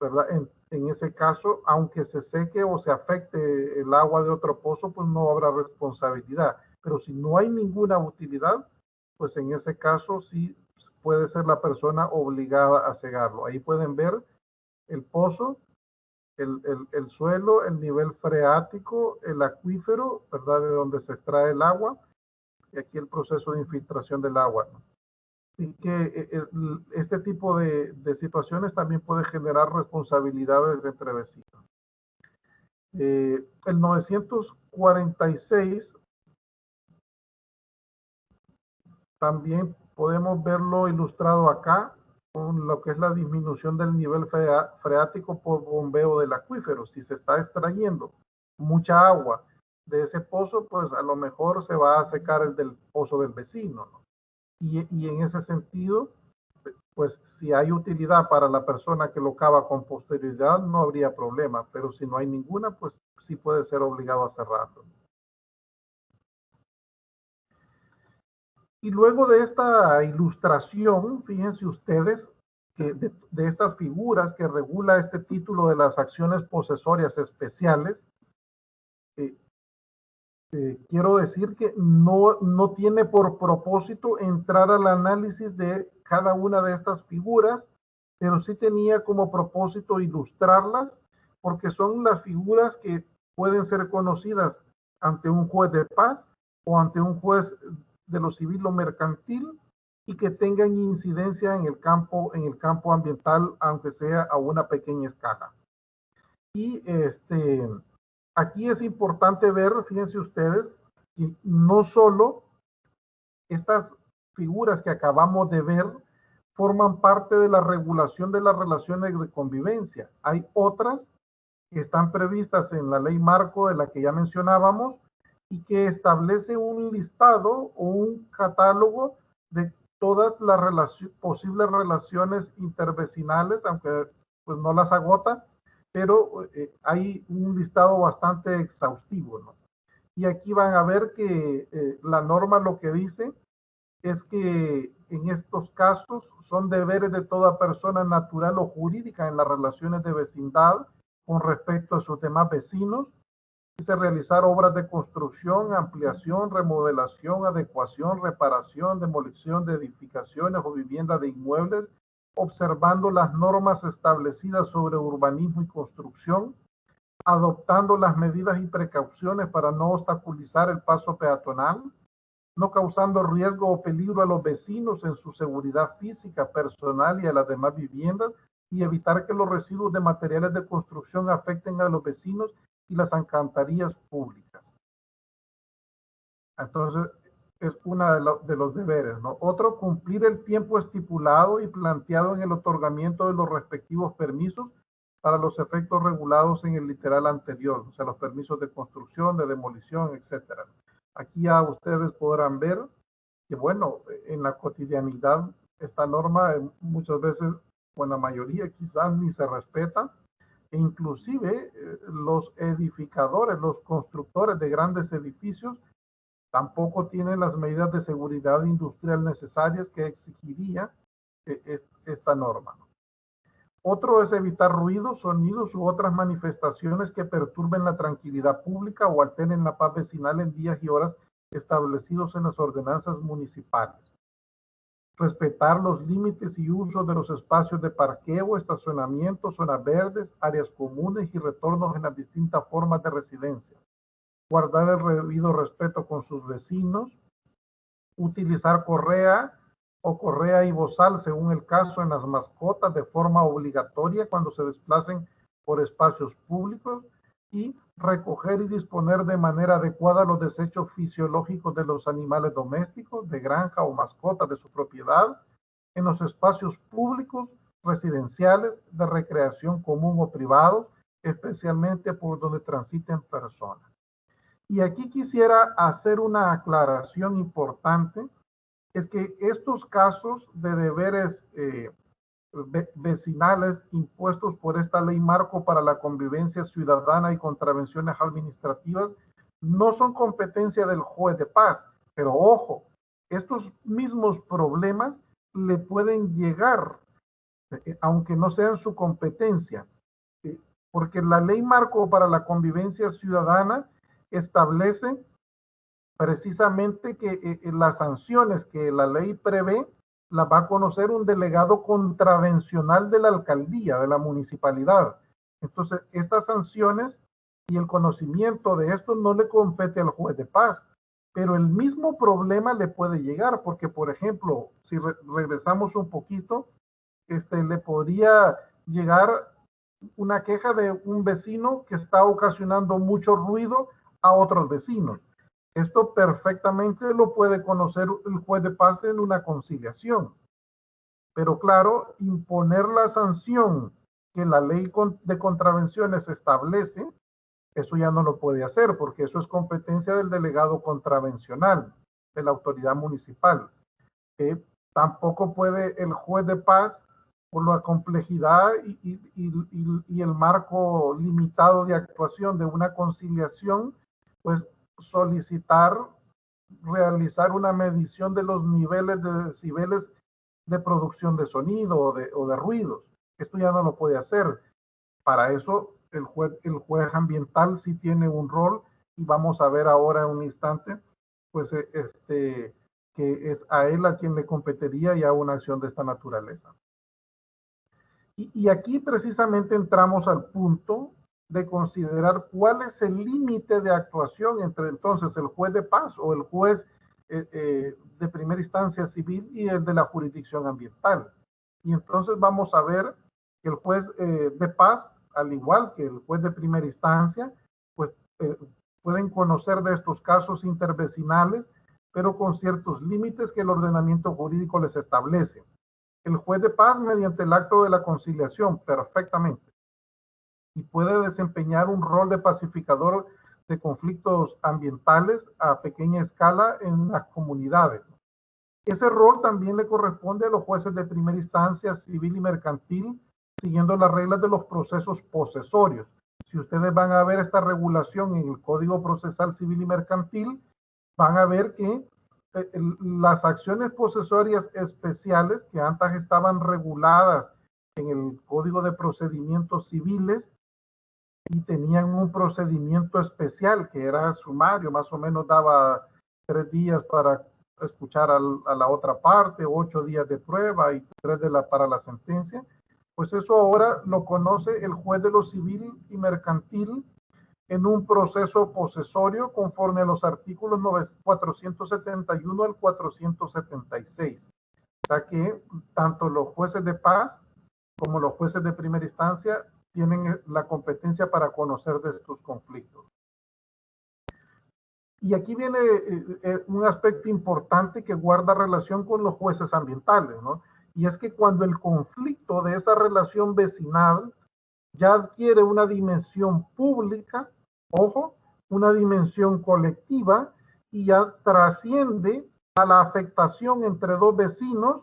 ¿verdad? En ese caso, aunque se seque o se afecte el agua de otro pozo, pues no habrá responsabilidad. Pero si no hay ninguna utilidad, pues en ese caso sí puede ser la persona obligada a cegarlo. Ahí pueden ver el pozo, el suelo, el nivel freático, el acuífero, ¿verdad? De donde se extrae el agua, y aquí el proceso de infiltración del agua, ¿no? Así que este tipo de situaciones también puede generar responsabilidades entre vecinos. El 946 también podemos verlo ilustrado acá con lo que es la disminución del nivel freático por bombeo del acuífero. Si se está extrayendo mucha agua de ese pozo, pues a lo mejor se va a secar el del pozo del vecino, ¿no? Y en ese sentido, pues si hay utilidad para la persona que lo cava con posterioridad, no habría problema, pero si no hay ninguna, pues sí puede ser obligado a cerrarlo. Y luego de esta ilustración, fíjense ustedes que de estas figuras que regula este título de las acciones posesorias especiales, quiero decir que no tiene por propósito entrar al análisis de cada una de estas figuras, pero sí tenía como propósito ilustrarlas, porque son las figuras que pueden ser conocidas ante un juez de paz o ante un juez de lo civil o mercantil y que tengan incidencia en el campo ambiental, aunque sea a una pequeña escala. Y aquí es importante ver, fíjense ustedes, que no solo estas figuras que acabamos de ver forman parte de la regulación de las relaciones de convivencia. Hay otras que están previstas en la ley marco de la que ya mencionábamos y que establece un listado o un catálogo de todas las posibles relaciones intervecinales, aunque pues no las agota, pero hay un listado bastante exhaustivo, ¿no? Y aquí van a ver que la norma lo que dice es que en estos casos son deberes de toda persona natural o jurídica en las relaciones de vecindad con respecto a sus demás vecinos, dice realizar obras de construcción, ampliación, remodelación, adecuación, reparación, demolición de edificaciones o vivienda de inmuebles, observando las normas establecidas sobre urbanismo y construcción, adoptando las medidas y precauciones para no obstaculizar el paso peatonal, no causando riesgo o peligro a los vecinos en su seguridad física, personal y a las demás viviendas, y evitar que los residuos de materiales de construcción afecten a los vecinos y las alcantarillas públicas. Entonces, es una de los deberes, ¿no? Otro, cumplir el tiempo estipulado y planteado en el otorgamiento de los respectivos permisos para los efectos regulados en el literal anterior, o sea, los permisos de construcción, de demolición, etcétera. Aquí ya ustedes podrán ver que, bueno, en la cotidianidad esta norma muchas veces, o en la mayoría quizás ni se respeta, e inclusive los edificadores, los constructores de grandes edificios tampoco tienen las medidas de seguridad industrial necesarias que exigiría esta norma. Otro es evitar ruidos, sonidos u otras manifestaciones que perturben la tranquilidad pública o alteren la paz vecinal en días y horas establecidos en las ordenanzas municipales. Respetar los límites y uso de los espacios de parqueo, estacionamiento, zonas verdes, áreas comunes y retornos en las distintas formas de residencia. Guardar el debido respeto con sus vecinos. Utilizar correa o correa y bozal, según el caso, en las mascotas de forma obligatoria cuando se desplacen por espacios públicos, y recoger y disponer de manera adecuada los desechos fisiológicos de los animales domésticos, de granja o mascotas de su propiedad, en los espacios públicos, residenciales, de recreación común o privado, especialmente por donde transiten personas. Y aquí quisiera hacer una aclaración importante, es que estos casos de deberes vecinales impuestos por esta ley marco para la convivencia ciudadana y contravenciones administrativas no son competencia del juez de paz, pero ojo, estos mismos problemas le pueden llegar, aunque no sean su competencia, porque la ley marco para la convivencia ciudadana establece precisamente que las sanciones que la ley prevé las va a conocer un delegado contravencional de la alcaldía, de la municipalidad. Entonces, estas sanciones y el conocimiento de esto no le compete al juez de paz, pero el mismo problema le puede llegar, porque, por ejemplo, si regresamos un poquito, le podría llegar una queja de un vecino que está ocasionando mucho ruido a otros vecinos. Esto perfectamente lo puede conocer el juez de paz en una conciliación. Pero claro, imponer la sanción que la ley de contravenciones establece, eso ya no lo puede hacer, porque eso es competencia del delegado contravencional, de la autoridad municipal. Tampoco puede el juez de paz, por la complejidad y el marco limitado de actuación de una conciliación, pues solicitar realizar una medición de los niveles de decibeles de producción de sonido o de ruidos. Esto ya no lo puede hacer. Para eso el juez ambiental sí tiene un rol, y vamos a ver ahora en un instante, pues que es a él a quien le competiría ya una acción de esta naturaleza. Y aquí precisamente entramos al punto de considerar cuál es el límite de actuación entre entonces el juez de paz o el juez de primera instancia civil y el de la jurisdicción ambiental. Y entonces vamos a ver que el juez de paz, al igual que el juez de primera instancia, pues pueden conocer de estos casos intervecinales, pero con ciertos límites que el ordenamiento jurídico les establece. El juez de paz, mediante el acto de la conciliación, perfectamente, y puede desempeñar un rol de pacificador de conflictos ambientales a pequeña escala en las comunidades. Ese rol también le corresponde a los jueces de primera instancia civil y mercantil, siguiendo las reglas de los procesos posesorios. Si ustedes van a ver esta regulación en el Código Procesal Civil y Mercantil, van a ver que las acciones posesorias especiales que antes estaban reguladas en el Código de Procedimientos Civiles y tenían un procedimiento especial que era sumario, más o menos daba 3 días para escuchar a la otra parte, 8 días de prueba y 3 para la sentencia, pues eso ahora lo conoce el juez de lo civil y mercantil en un proceso posesorio conforme a los artículos 471 al 476, ya que tanto los jueces de paz como los jueces de primera instancia tienen la competencia para conocer de estos conflictos. Y aquí viene un aspecto importante que guarda relación con los jueces ambientales, ¿no? Y es que cuando el conflicto de esa relación vecinal ya adquiere una dimensión pública, ojo, una dimensión colectiva, y ya trasciende a la afectación entre dos vecinos,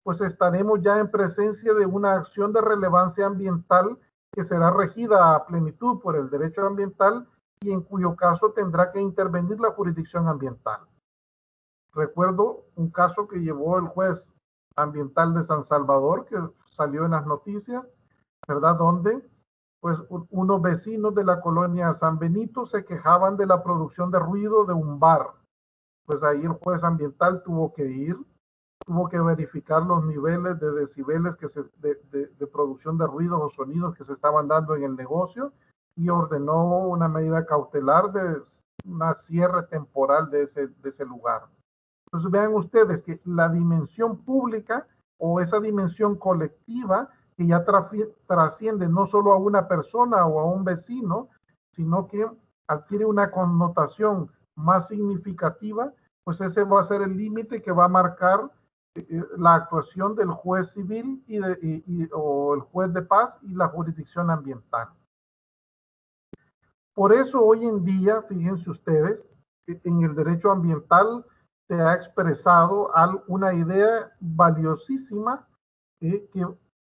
pues estaremos ya en presencia de una acción de relevancia ambiental que será regida a plenitud por el derecho ambiental y en cuyo caso tendrá que intervenir la jurisdicción ambiental. Recuerdo un caso que llevó el juez ambiental de San Salvador, que salió en las noticias, ¿verdad? Donde pues unos vecinos de la colonia San Benito se quejaban de la producción de ruido de un bar. Pues ahí el juez ambiental tuvo que ir, tuvo que verificar los niveles de decibeles de producción de ruidos o sonidos que se estaban dando en el negocio y ordenó una medida cautelar de una cierre temporal de ese lugar. Entonces vean ustedes que la dimensión pública o esa dimensión colectiva que ya trasciende no solo a una persona o a un vecino, sino que adquiere una connotación más significativa, pues ese va a ser el límite que va a marcar la actuación del juez civil o el juez de paz y la jurisdicción ambiental. Por eso hoy en día, fíjense ustedes, en el derecho ambiental se ha expresado una idea valiosísima que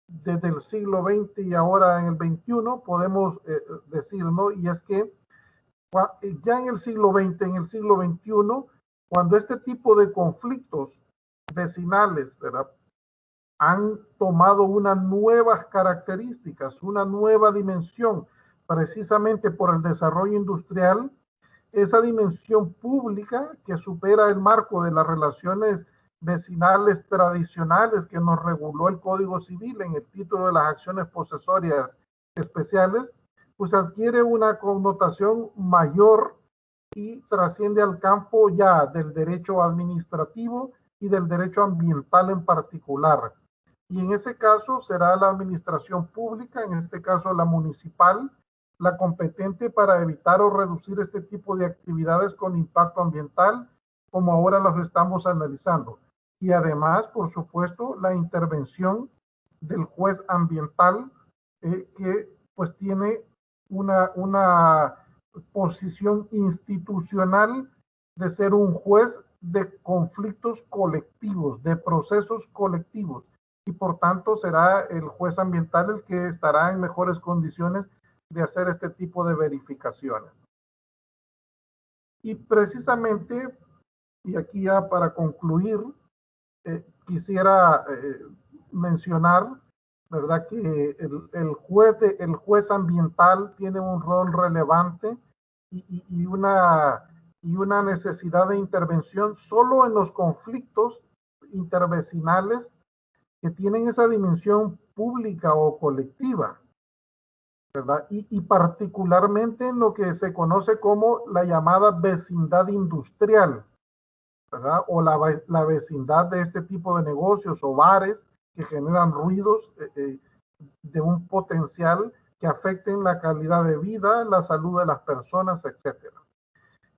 desde el siglo XX y ahora en el XXI podemos decir, ¿no? Y es que ya en el siglo XX, en el siglo XXI, Cuando este tipo de conflictos vecinales, ¿verdad?, han tomado unas nuevas características, una nueva dimensión, precisamente por el desarrollo industrial, esa dimensión pública que supera el marco de las relaciones vecinales tradicionales que nos reguló el Código Civil en el título de las acciones posesorias especiales, pues adquiere una connotación mayor y trasciende al campo ya del derecho administrativo y del derecho ambiental en particular. Y en ese caso será la administración pública, en este caso la municipal, la competente para evitar o reducir este tipo de actividades con impacto ambiental, como ahora los estamos analizando. Y además, por supuesto, la intervención del juez ambiental, que pues tiene una posición institucional de ser un juez de conflictos colectivos, de procesos colectivos, y por tanto será el juez ambiental el que estará en mejores condiciones de hacer este tipo de verificaciones. Y precisamente, y aquí ya para concluir, quisiera mencionar, ¿verdad?, que el juez ambiental tiene un rol relevante y una necesidad de intervención solo en los conflictos intervecinales que tienen esa dimensión pública o colectiva, ¿verdad? Y particularmente en lo que se conoce como la llamada vecindad industrial, ¿verdad? O la vecindad de este tipo de negocios o bares que generan ruidos de un potencial que afecten la calidad de vida, la salud de las personas, etc.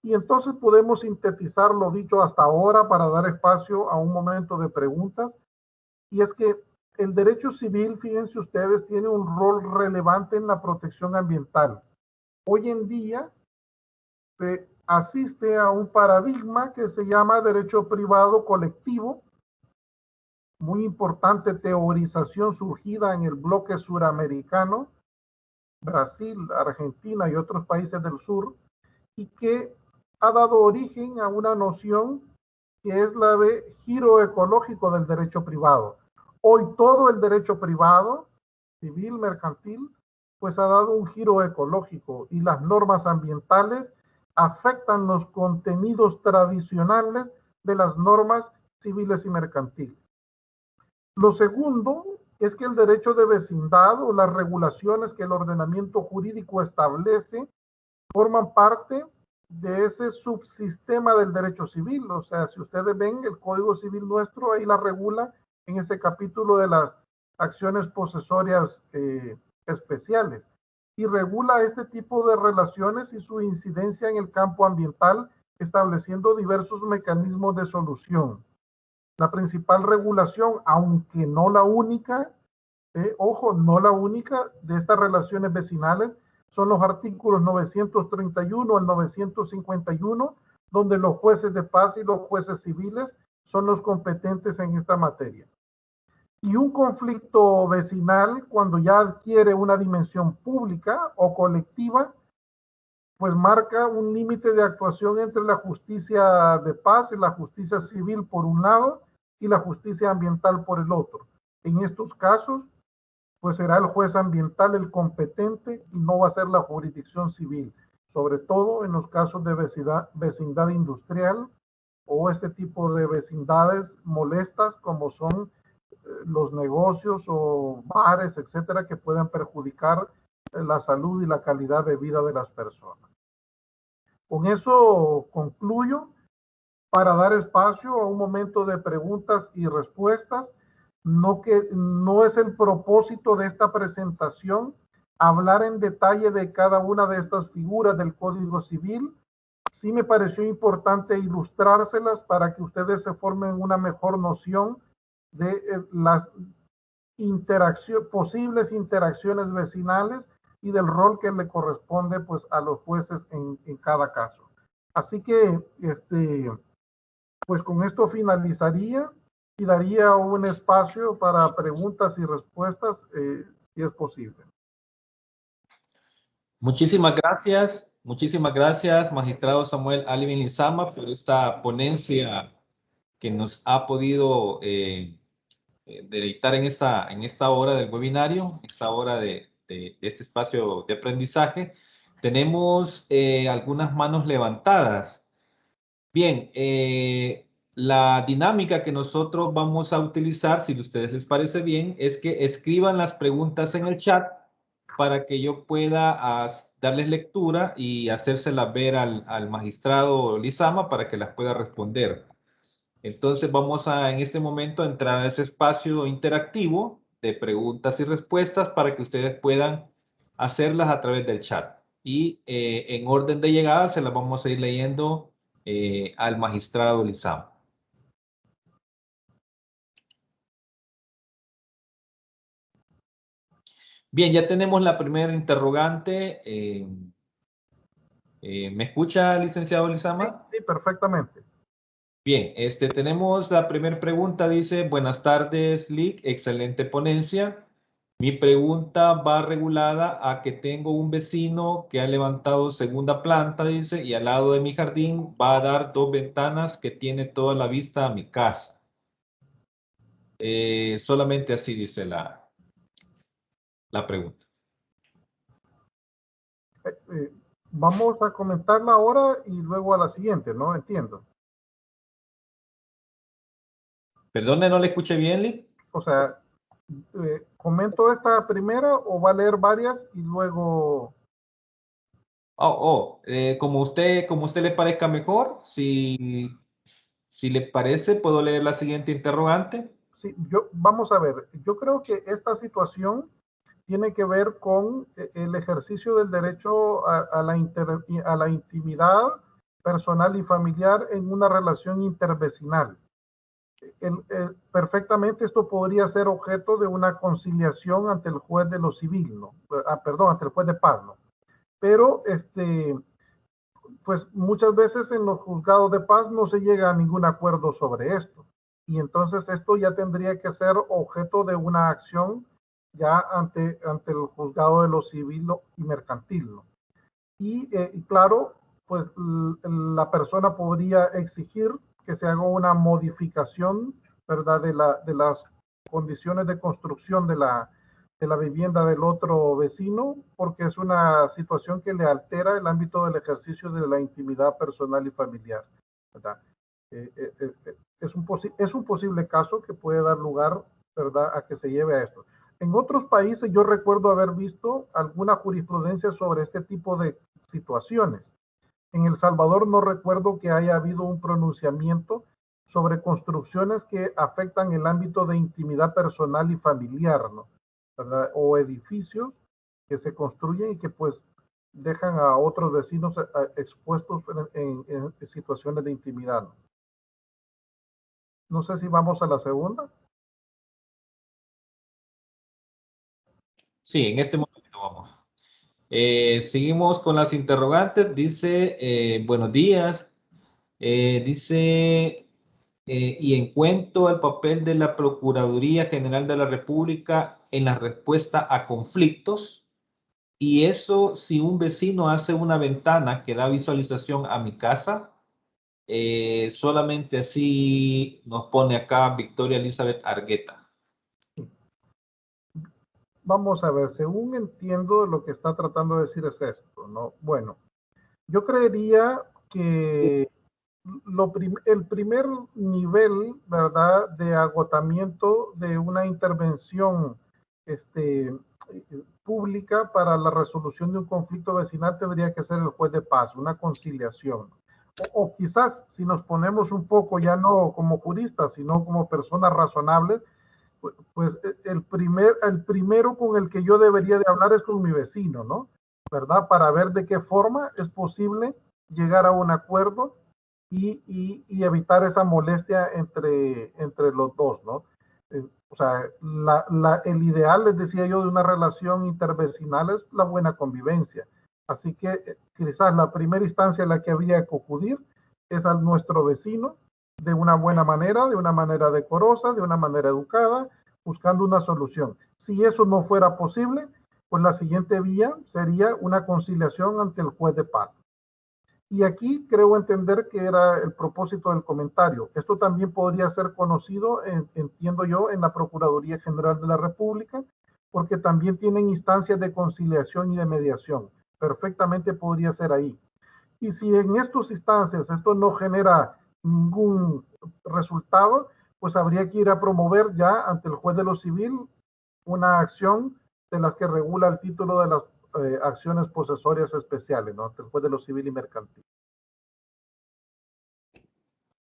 Y entonces podemos sintetizar lo dicho hasta ahora para dar espacio a un momento de preguntas. Y es que el derecho civil, fíjense ustedes, tiene un rol relevante en la protección ambiental. Hoy en día se asiste a un paradigma que se llama derecho privado colectivo, muy importante teorización surgida en el bloque suramericano, Brasil, Argentina y otros países del sur, y que ha dado origen a una noción que es la de giro ecológico del derecho privado. Hoy todo el derecho privado, civil, mercantil, pues ha dado un giro ecológico y las normas ambientales afectan los contenidos tradicionales de las normas civiles y mercantiles. Lo segundo es que el derecho de vecindad o las regulaciones que el ordenamiento jurídico establece forman parte de ese subsistema del derecho civil. O sea, si ustedes ven el Código Civil nuestro, ahí la regula en ese capítulo de las acciones posesorias especiales, y regula este tipo de relaciones y su incidencia en el campo ambiental, estableciendo diversos mecanismos de solución. La principal regulación, aunque no la única, ojo, no la única de estas relaciones vecinales, son los artículos 931 al 951, donde los jueces de paz y los jueces civiles son los competentes en esta materia. Y un conflicto vecinal, cuando ya adquiere una dimensión pública o colectiva, pues marca un límite de actuación entre la justicia de paz y la justicia civil por un lado y la justicia ambiental por el otro. En estos casos, pues será el juez ambiental el competente y no va a ser la jurisdicción civil, sobre todo en los casos de vecindad industrial o este tipo de vecindades molestas como son los negocios o bares, etcétera, que puedan perjudicar la salud y la calidad de vida de las personas. Con eso concluyo para dar espacio a un momento de preguntas y respuestas. No es el propósito de esta presentación hablar en detalle de cada una de estas figuras del Código Civil. Sí me pareció importante ilustrárselas para que ustedes se formen una mejor noción de las posibles interacciones vecinales y del rol que le corresponde pues a los jueces en cada caso. Así que pues con esto finalizaría y daría un espacio para preguntas y respuestas si es posible. Muchísimas gracias. Muchísimas gracias, magistrado Samuel Alvin Lizama, por esta ponencia que nos ha podido deleitar en esta hora del webinario, esta hora de este espacio de aprendizaje. Tenemos algunas manos levantadas. Bien, la dinámica que nosotros vamos a utilizar, si a ustedes les parece bien, es que escriban las preguntas en el chat para que yo pueda darles lectura y hacérselas ver al magistrado Lizama para que las pueda responder. Entonces vamos en este momento a entrar a ese espacio interactivo de preguntas y respuestas para que ustedes puedan hacerlas a través del chat. Y en orden de llegada se las vamos a ir leyendo al magistrado Lizama. Bien, ya tenemos la primera interrogante. ¿Me escucha, licenciado Lizama? Sí, perfectamente. Bien, tenemos la primera pregunta, dice, buenas tardes, Lick, excelente ponencia. Mi pregunta va regulada a que tengo un vecino que ha levantado segunda planta, dice, y al lado de mi jardín va a dar 2 ventanas que tiene toda la vista a mi casa. Solamente así dice la pregunta. Vamos a comentarla ahora y luego a la siguiente, ¿no? Entiendo. Perdone, no le escuché bien, Lick. O sea, ¿comento esta primera o va a leer varias y luego? Como usted le parezca mejor, si le parece, puedo leer la siguiente interrogante. Sí, vamos a ver, yo creo que esta situación tiene que ver con el ejercicio del derecho a la intimidad personal y familiar en una relación intervecinal. Perfectamente esto podría ser objeto de una conciliación ante el juez de lo civil, ¿no? Perdón, ante el juez de paz, ¿no? Pero pues muchas veces en los juzgados de paz no se llega a ningún acuerdo sobre esto. Y entonces esto ya tendría que ser objeto de una acción ya ante el juzgado de lo civil y mercantil, ¿no? Y claro, pues la persona podría exigir que se haga una modificación, ¿verdad? De las condiciones de construcción de la vivienda del otro vecino, porque es una situación que le altera el ámbito del ejercicio de la intimidad personal y familiar, ¿verdad? Es un posible caso que puede dar lugar, ¿verdad?, a que se lleve a esto. En otros países yo recuerdo haber visto alguna jurisprudencia sobre este tipo de situaciones. En El Salvador no recuerdo que haya habido un pronunciamiento sobre construcciones que afectan el ámbito de intimidad personal y familiar, ¿no? ¿Verdad? O edificios que se construyen y que pues dejan a otros vecinos expuestos en situaciones de intimidad, ¿no? No sé si vamos a la segunda. Sí, en este momento vamos. Seguimos con las interrogantes. Dice, buenos días. Dice, y en cuanto al papel de la Procuraduría General de la República en la respuesta a conflictos, y eso si un vecino hace una ventana que da visualización a mi casa, solamente así nos pone acá Victoria Elizabeth Argueta. Vamos a ver, según entiendo, lo que está tratando de decir es esto, ¿no? Bueno, yo creería que el primer nivel, ¿verdad?, de agotamiento de una intervención pública para la resolución de un conflicto vecinal tendría que ser el juez de paz, una conciliación. O quizás si nos ponemos un poco, ya no como juristas, sino como personas razonables, pues el primero con el que yo debería de hablar es con mi vecino, ¿no? ¿Verdad? Para ver de qué forma es posible llegar a un acuerdo y evitar esa molestia entre los dos, ¿no? O sea, el ideal, les decía yo, de una relación intervecinal es la buena convivencia. Así que quizás la primera instancia en la que habría que acudir es a nuestro vecino de una buena manera, de una manera decorosa, de una manera educada, buscando una solución. Si eso no fuera posible, pues la siguiente vía sería una conciliación ante el juez de paz. Y aquí creo entender que era el propósito del comentario. Esto también podría ser conocido, entiendo yo, en la Procuraduría General de la República, porque también tienen instancias de conciliación y de mediación. Perfectamente podría ser ahí. Y si en estas instancias esto no genera ningún resultado, pues habría que ir a promover ya ante el juez de lo civil una acción de las que regula el título de las acciones posesorias especiales, ¿no? Ante el juez de lo civil y mercantil.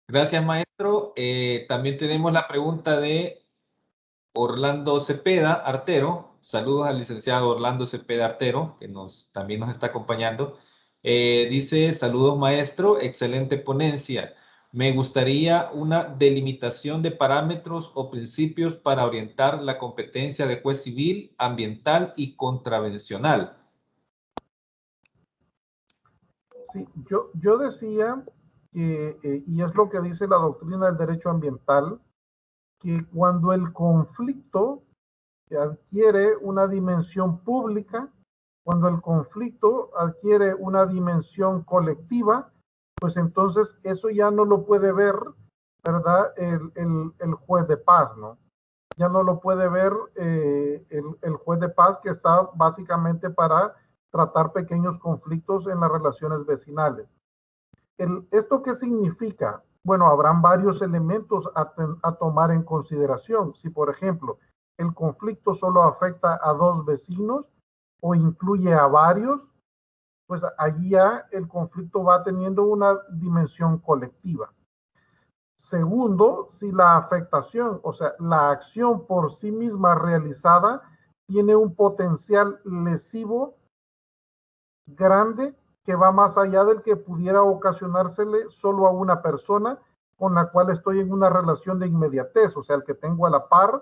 Gracias, maestro. También tenemos la pregunta de Orlando Cepeda Artero. Saludos al licenciado Orlando Cepeda Artero, que también nos está acompañando. Dice, saludos maestro, excelente ponencia. Me gustaría una delimitación de parámetros o principios para orientar la competencia de juez civil, ambiental y contravencional. Sí, yo decía que, y es lo que dice la doctrina del derecho ambiental, que cuando el conflicto adquiere una dimensión pública, cuando el conflicto adquiere una dimensión colectiva, pues entonces eso ya no lo puede ver, ¿verdad? El juez de paz, ¿no? Ya no lo puede ver el juez de paz, que está básicamente para tratar pequeños conflictos en las relaciones vecinales. ¿Esto qué significa? Bueno, habrán varios elementos a tomar en consideración. Si, por ejemplo, el conflicto solo afecta a dos vecinos o incluye a varios, pues allí ya el conflicto va teniendo una dimensión colectiva. Segundo, si la afectación, o sea, la acción por sí misma realizada tiene un potencial lesivo grande que va más allá del que pudiera ocasionársele solo a una persona con la cual estoy en una relación de inmediatez, o sea, el que tengo a la par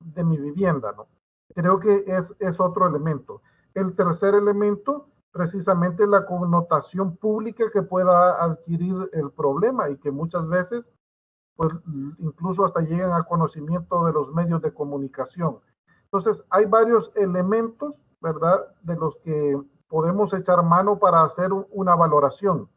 de mi vivienda, ¿no? Creo que es otro elemento. El tercer elemento, precisamente la connotación pública que pueda adquirir el problema y que muchas veces, pues, incluso hasta llegan a conocimiento de los medios de comunicación. Entonces, hay varios elementos, ¿verdad?, de los que podemos echar mano para hacer una valoración.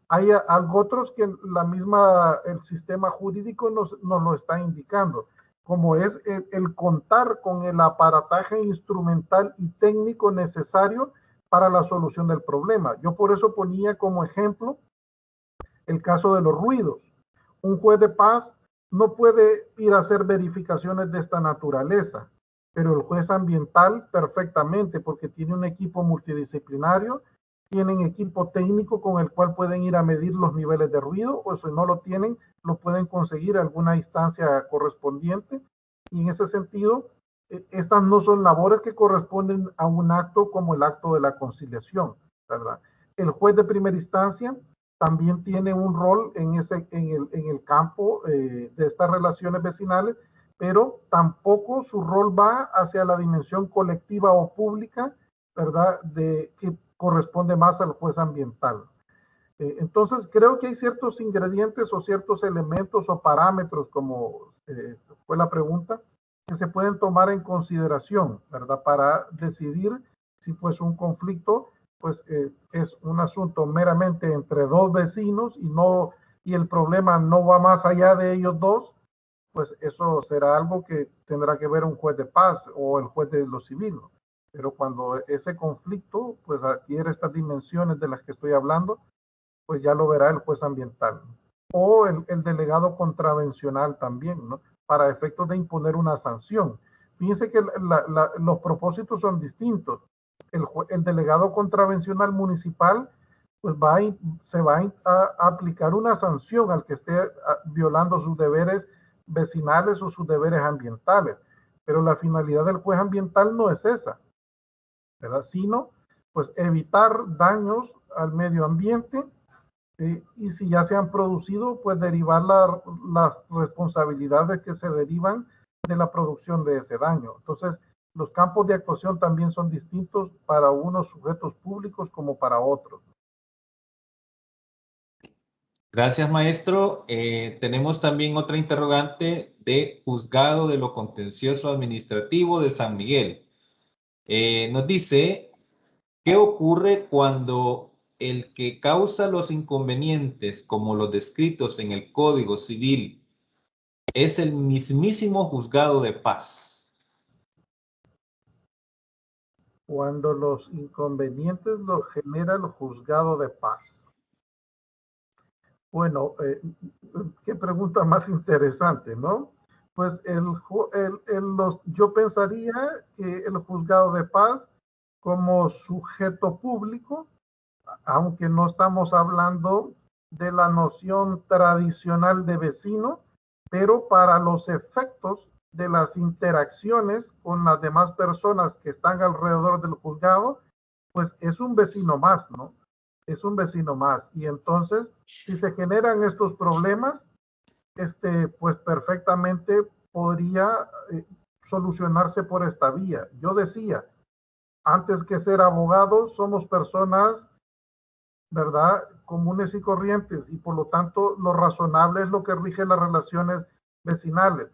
Hay algo otros que el sistema jurídico nos lo está indicando, como es el contar con el aparataje instrumental y técnico necesario para la solución del problema. Yo por eso ponía como ejemplo el caso de los ruidos. Un juez de paz no puede ir a hacer verificaciones de esta naturaleza, pero el juez ambiental perfectamente, porque tiene un equipo multidisciplinario, tienen equipo técnico con el cual pueden ir a medir los niveles de ruido, o si no lo tienen, lo pueden conseguir a alguna instancia correspondiente. Y en ese sentido, estas no son labores que corresponden a un acto como el acto de la conciliación, ¿verdad? El juez de primera instancia también tiene un rol en el campo de estas relaciones vecinales, pero tampoco su rol va hacia la dimensión colectiva o pública, ¿verdad?, que corresponde más al juez ambiental. Entonces, creo que hay ciertos ingredientes o ciertos elementos o parámetros, como fue la pregunta, que se pueden tomar en consideración, ¿verdad?, para decidir si pues un conflicto pues es un asunto meramente entre dos vecinos y el problema no va más allá de ellos dos, pues eso será algo que tendrá que ver un juez de paz o el juez de lo civil. Pero cuando ese conflicto pues adquiere estas dimensiones de las que estoy hablando, pues ya lo verá el juez ambiental o el delegado contravencional también, ¿no?, para efectos de imponer una sanción. Fíjense que los propósitos son distintos. El delegado contravencional municipal pues se va a aplicar una sanción al que esté violando sus deberes vecinales o sus deberes ambientales. Pero la finalidad del juez ambiental no es esa, ¿verdad?, sino pues evitar daños al medio ambiente, y si ya se han producido, pues derivar las responsabilidades que se derivan de la producción de ese daño. Entonces, los campos de actuación también son distintos para unos sujetos públicos como para otros. Gracias, maestro. Tenemos también otra interrogante de Juzgado de lo Contencioso Administrativo de San Miguel. Nos dice, ¿qué ocurre cuando el que causa los inconvenientes, como los descritos en el Código Civil, es el mismísimo juzgado de paz? Cuando los inconvenientes los genera el juzgado de paz. Bueno, qué pregunta más interesante, ¿no? Pues yo pensaría que el juzgado de paz como sujeto público, aunque no estamos hablando de la noción tradicional de vecino, pero para los efectos de las interacciones con las demás personas que están alrededor del juzgado, pues es un vecino más, ¿no? Es un vecino más. Y entonces, si se generan estos problemas, pues perfectamente podría solucionarse por esta vía. Yo decía, antes que ser abogados, somos personas, ¿verdad?, comunes y corrientes, y por lo tanto lo razonable es lo que rige las relaciones vecinales.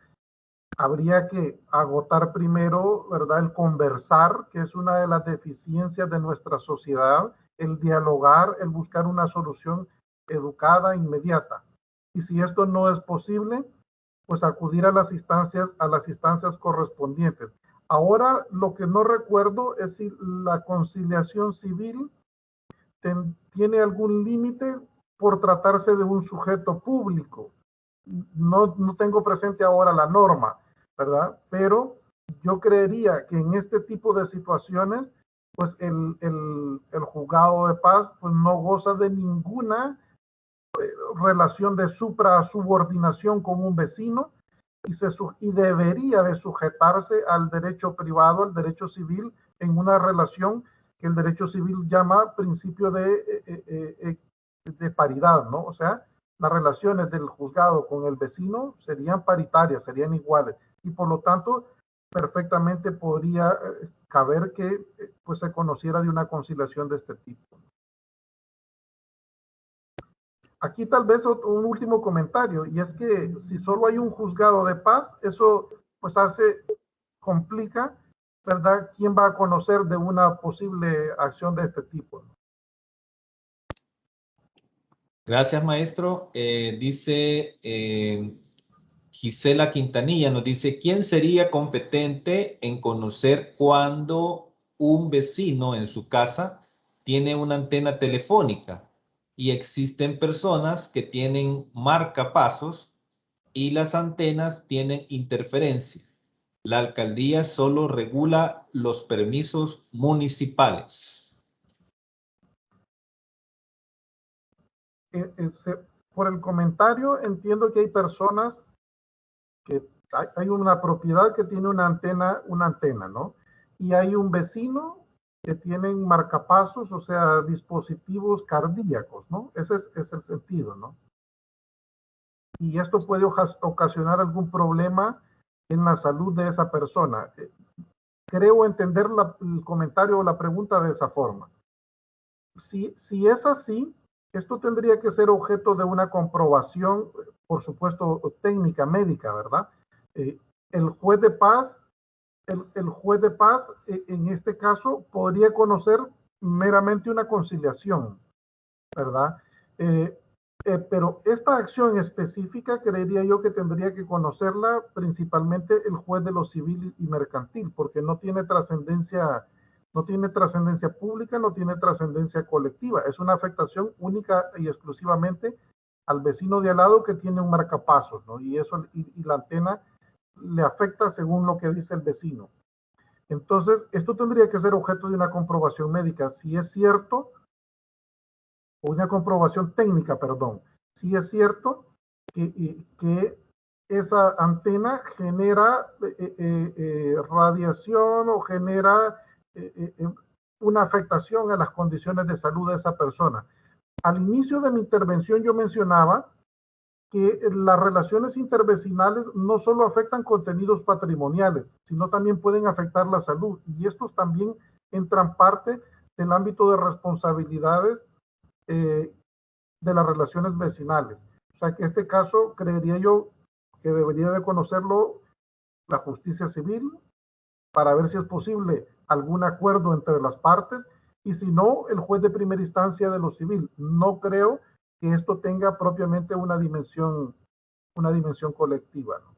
Habría que agotar primero, ¿verdad?, el conversar, que es una de las deficiencias de nuestra sociedad, el dialogar, el buscar una solución educada, inmediata. Y si esto no es posible, pues acudir a las instancias correspondientes. Ahora, lo que no recuerdo es si la conciliación civil tiene algún límite por tratarse de un sujeto público. No tengo presente ahora la norma, ¿verdad? Pero yo creería que en este tipo de situaciones, pues el juzgado de paz pues no goza de ninguna relación de supra-subordinación con un vecino y debería de sujetarse al derecho privado, al derecho civil, en una relación que el derecho civil llama principio de paridad, ¿no? O sea, las relaciones del juzgado con el vecino serían paritarias, serían iguales, y por lo tanto perfectamente podría caber que pues se conociera de una conciliación de este tipo. Aquí tal vez un último comentario, y es que si solo hay un juzgado de paz, eso pues complica, ¿verdad?, quién va a conocer de una posible acción de este tipo. Gracias, maestro. Dice Gisela Quintanilla, nos dice, ¿quién sería competente en conocer cuando un vecino en su casa tiene una antena telefónica y existen personas que tienen marcapasos y las antenas tienen interferencia? La alcaldía solo regula los permisos municipales. Por el comentario entiendo que hay personas que hay una propiedad que tiene una antena, ¿no? Y hay un vecino que tienen marcapasos, o sea, dispositivos cardíacos, ¿no? Ese es el sentido, ¿no? Y esto puede ocasionar algún problema en la salud de esa persona. Creo entender el comentario o la pregunta de esa forma. Si es así, esto tendría que ser objeto de una comprobación, por supuesto, técnica, médica, ¿verdad? El juez de paz, el juez de paz, en este caso, podría conocer meramente una conciliación, ¿verdad? Pero esta acción específica creería yo que tendría que conocerla principalmente el juez de lo civil y mercantil, porque no tiene trascendencia pública, no tiene trascendencia colectiva. Es una afectación única y exclusivamente al vecino de al lado que tiene un marcapasos, ¿no? Y la antena le afecta según lo que dice el vecino. Entonces, esto tendría que ser objeto de una comprobación médica. Si es cierto, o una comprobación técnica, perdón, si es cierto que esa antena genera radiación o genera una afectación a las condiciones de salud de esa persona. Al inicio de mi intervención yo mencionaba que las relaciones intervecinales no solo afectan contenidos patrimoniales, sino también pueden afectar la salud, y estos también entran parte del ámbito de responsabilidades de las relaciones vecinales. O sea que este caso creería yo que debería de conocerlo la justicia civil para ver si es posible algún acuerdo entre las partes, y si no, el juez de primera instancia de lo civil. No creo que esto tenga propiamente una dimensión colectiva, ¿no?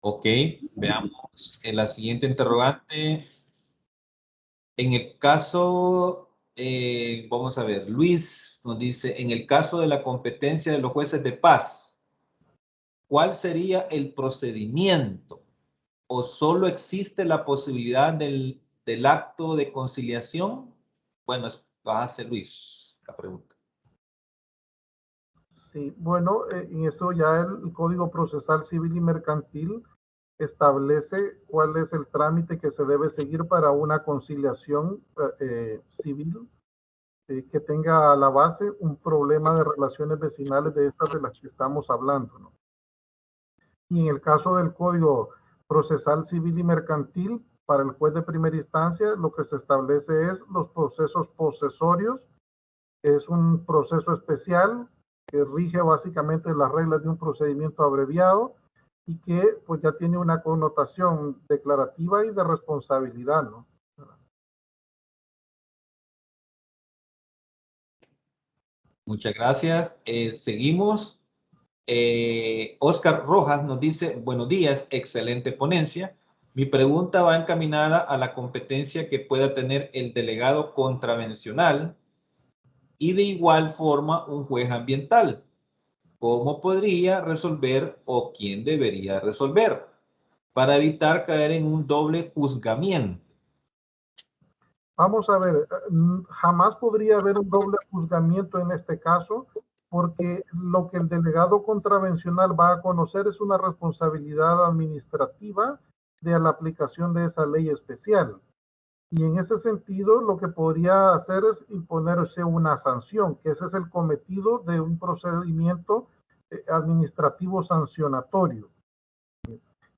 Ok, veamos en la siguiente interrogante. En el caso, vamos a ver, Luis nos dice, en el caso de la competencia de los jueces de paz, ¿cuál sería el procedimiento? ¿O solo existe la posibilidad del acto de conciliación? Bueno, va a hacer Luis la pregunta. Sí, bueno, en eso ya el Código Procesal Civil y Mercantil establece cuál es el trámite que se debe seguir para una conciliación civil que tenga a la base un problema de relaciones vecinales de estas de las que estamos hablando, ¿no? Y en el caso del Código Procesal Civil y Mercantil, para el juez de primera instancia, lo que se establece es los procesos posesorios. Es un proceso especial que rige básicamente las reglas de un procedimiento abreviado y que pues ya tiene una connotación declarativa y de responsabilidad, ¿no? Muchas gracias. Seguimos. Oscar Rojas nos dice, buenos días, excelente ponencia. Mi pregunta va encaminada a la competencia que pueda tener el delegado contravencional y de igual forma un juez ambiental. ¿Cómo podría resolver o quién debería resolver para evitar caer en un doble juzgamiento? Vamos a ver, jamás podría haber un doble juzgamiento en este caso, porque lo que el delegado contravencional va a conocer es una responsabilidad administrativa de la aplicación de esa ley especial. Y en ese sentido, lo que podría hacer es imponerse una sanción, que ese es el cometido de un procedimiento administrativo sancionatorio.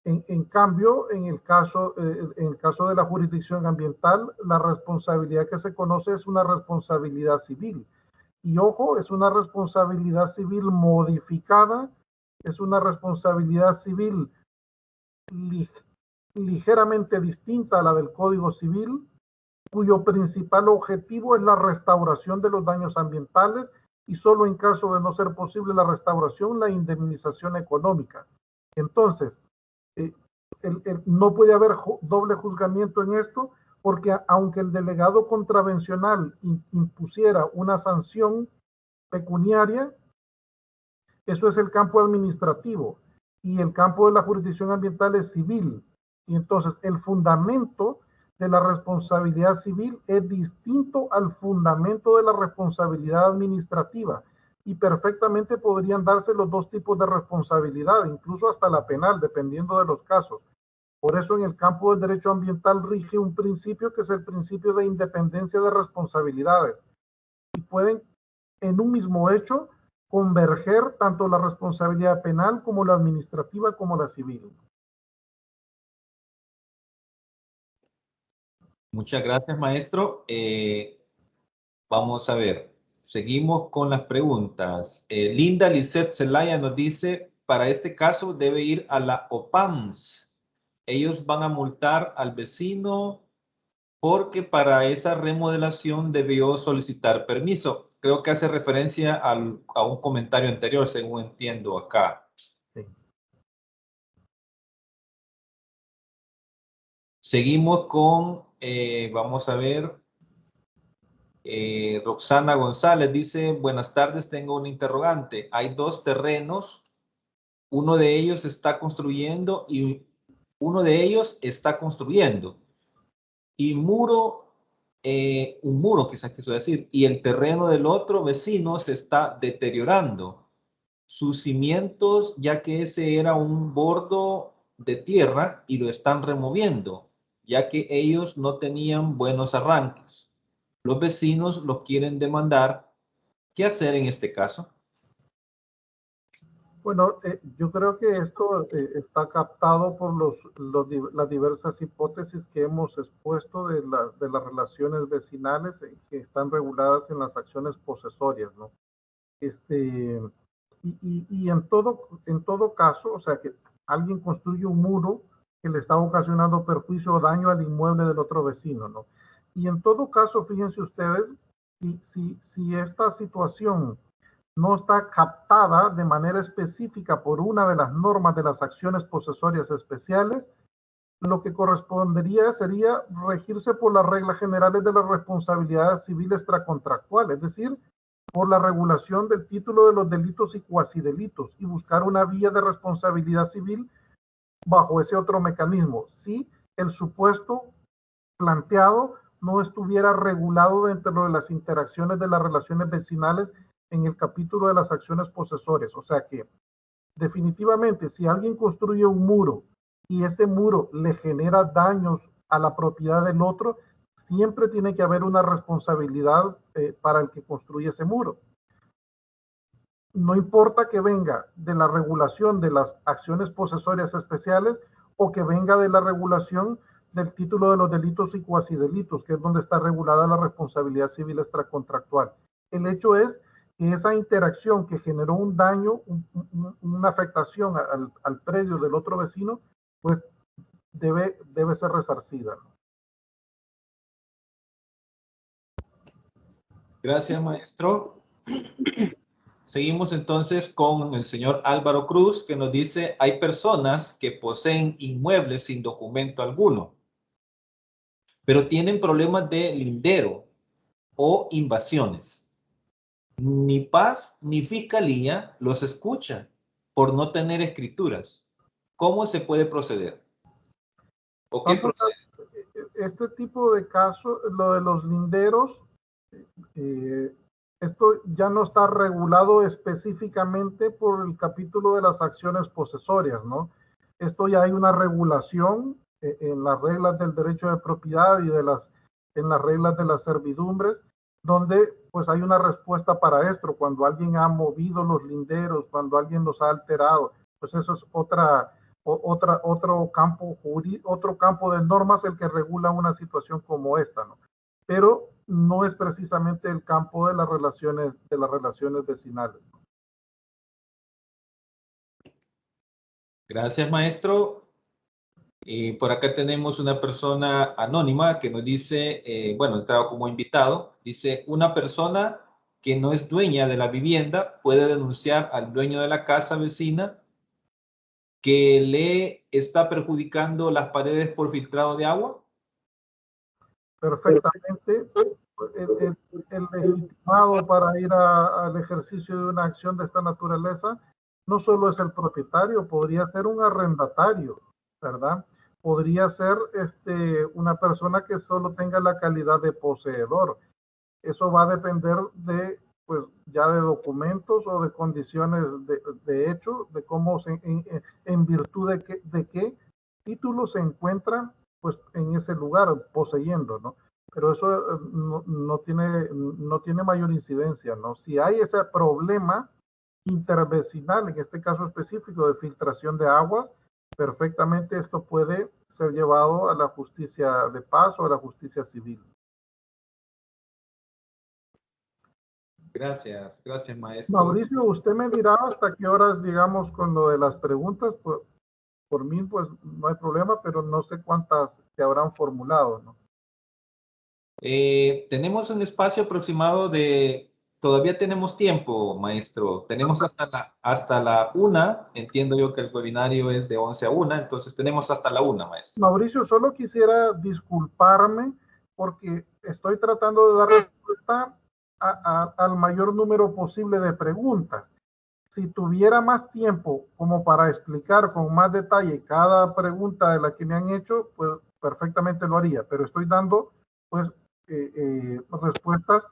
En cambio, en el caso de la jurisdicción ambiental, la responsabilidad que se conoce es una responsabilidad civil. Y ojo, es una responsabilidad civil modificada, es una responsabilidad civil ligeramente distinta a la del Código Civil, cuyo principal objetivo es la restauración de los daños ambientales y solo en caso de no ser posible la restauración, la indemnización económica. Entonces, no puede haber doble juzgamiento en esto, porque aunque el delegado contravencional impusiera una sanción pecuniaria, eso es el campo administrativo y el campo de la jurisdicción ambiental es civil. Y entonces el fundamento de la responsabilidad civil es distinto al fundamento de la responsabilidad administrativa, y perfectamente podrían darse los dos tipos de responsabilidad, incluso hasta la penal, dependiendo de los casos. Por eso en el campo del derecho ambiental rige un principio que es el principio de independencia de responsabilidades, y pueden en un mismo hecho converger tanto la responsabilidad penal como la administrativa como la civil. Muchas gracias, maestro. Vamos a ver. Seguimos con las preguntas. Linda Lisette Zelaya nos dice, para este caso debe ir a la OPAMS. Ellos van a multar al vecino porque para esa remodelación debió solicitar permiso. Creo que hace referencia a un comentario anterior, según entiendo acá. Sí. Seguimos con, vamos a ver, Roxana González dice, buenas tardes, tengo un interrogante. Hay dos terrenos, uno de ellos está construyendo y uno de ellos está construyendo. Y un muro quizás quiso decir, y el terreno del otro vecino se está deteriorando. Sus cimientos, ya que ese era un bordo de tierra y lo están removiendo, ya que ellos no tenían buenos arranques. Los vecinos los quieren demandar. ¿Qué hacer en este caso? Bueno, yo creo que esto está captado por las diversas hipótesis que hemos expuesto de las relaciones vecinales que están reguladas en las acciones posesorias, ¿no? Y en todo caso, o sea, que alguien construye un muro que le está ocasionando perjuicio o daño al inmueble del otro vecino, ¿no? Y en todo caso, fíjense ustedes, si esta situación no está captada de manera específica por una de las normas de las acciones posesorias especiales, lo que correspondería sería regirse por las reglas generales de la responsabilidad civil extracontractual, es decir, por la regulación del título de los delitos y cuasidelitos, y buscar una vía de responsabilidad civil bajo ese otro mecanismo, si el supuesto planteado no estuviera regulado dentro de las interacciones de las relaciones vecinales en el capítulo de las acciones posesorias. O sea que definitivamente, si alguien construye un muro y este muro le genera daños a la propiedad del otro, siempre tiene que haber una responsabilidad para el que construye ese muro. No importa que venga de la regulación de las acciones posesorias especiales o que venga de la regulación del título de los delitos y cuasidelitos, que es donde está regulada la responsabilidad civil extracontractual. El hecho es que esa interacción que generó un daño, una afectación al predio del otro vecino, pues debe ser resarcida. Gracias, maestro. Seguimos entonces con el señor Álvaro Cruz, que nos dice, hay personas que poseen inmuebles sin documento alguno, pero tienen problemas de lindero o invasiones. Ni paz ni fiscalía los escucha por no tener escrituras. ¿Cómo se puede proceder? ¿O qué procede? Este tipo de casos, lo de los linderos, esto ya no está regulado específicamente por el capítulo de las acciones posesorias, ¿no? Esto ya hay una regulación en las reglas del derecho de propiedad y en las reglas de las servidumbres, donde pues hay una respuesta para esto. Cuando alguien ha movido los linderos, cuando alguien los ha alterado, pues eso es otro campo jurídico, otro campo de normas el que regula una situación como esta, ¿no? Pero no es precisamente el campo de las relaciones vecinales. Gracias, maestro. Y por acá tenemos una persona anónima que nos dice, bueno, entraba como invitado, dice, una persona que no es dueña de la vivienda puede denunciar al dueño de la casa vecina que le está perjudicando las paredes por filtrado de agua. Perfectamente. El legitimado para ir al ejercicio de una acción de esta naturaleza no solo es el propietario, podría ser un arrendatario, ¿verdad? Podría ser una persona que solo tenga la calidad de poseedor. Eso va a depender de, pues, ya de documentos o de condiciones de hecho, de cómo en virtud de qué título se encuentra, pues, en ese lugar poseyendo, ¿no? Pero eso no tiene mayor incidencia, ¿no? Si hay ese problema intervecinal, en este caso específico de filtración de aguas, perfectamente esto puede ser llevado a la justicia de paz o a la justicia civil. Gracias, gracias, maestro. Mauricio, usted me dirá hasta qué horas llegamos con lo de las preguntas. Por mí, pues no hay problema, pero no sé cuántas se habrán formulado, ¿no? Tenemos un espacio aproximado de, todavía tenemos tiempo, maestro. Tenemos hasta la 1. Entiendo yo que el webinario es de 11 a 1, entonces tenemos hasta la 1, maestro. Mauricio, solo quisiera disculparme porque estoy tratando de dar respuesta al mayor número posible de preguntas. Si tuviera más tiempo como para explicar con más detalle cada pregunta de la que me han hecho, pues perfectamente lo haría, pero estoy dando pues respuestas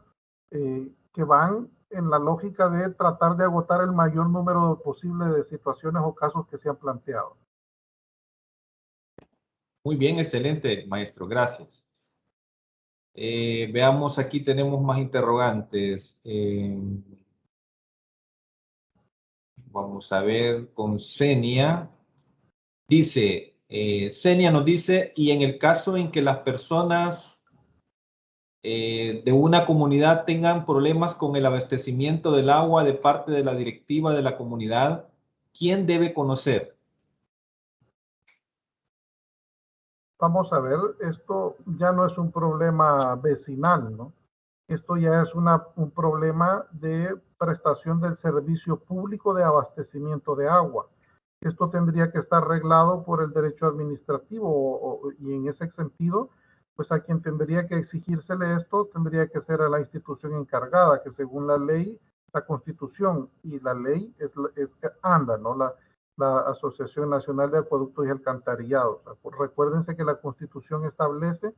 que van en la lógica de tratar de agotar el mayor número posible de situaciones o casos que se han planteado. Muy bien, excelente, maestro, gracias. Veamos, aquí tenemos más interrogantes. Vamos a ver con Senia. Dice, Senia nos dice, y en el caso en que las personas de una comunidad tengan problemas con el abastecimiento del agua de parte de la directiva de la comunidad, ¿quién debe conocer? Vamos a ver, esto ya no es un problema vecinal, ¿no? Esto ya es un problema de prestación del servicio público de abastecimiento de agua. Esto tendría que estar arreglado por el derecho administrativo y en ese sentido, pues a quien tendría que exigírsele esto tendría que ser a la institución encargada, que según la ley, la Constitución y la ley es ANDA, ¿no? La Asociación Nacional de Acueductos y Alcantarillados. Recuérdense que la Constitución establece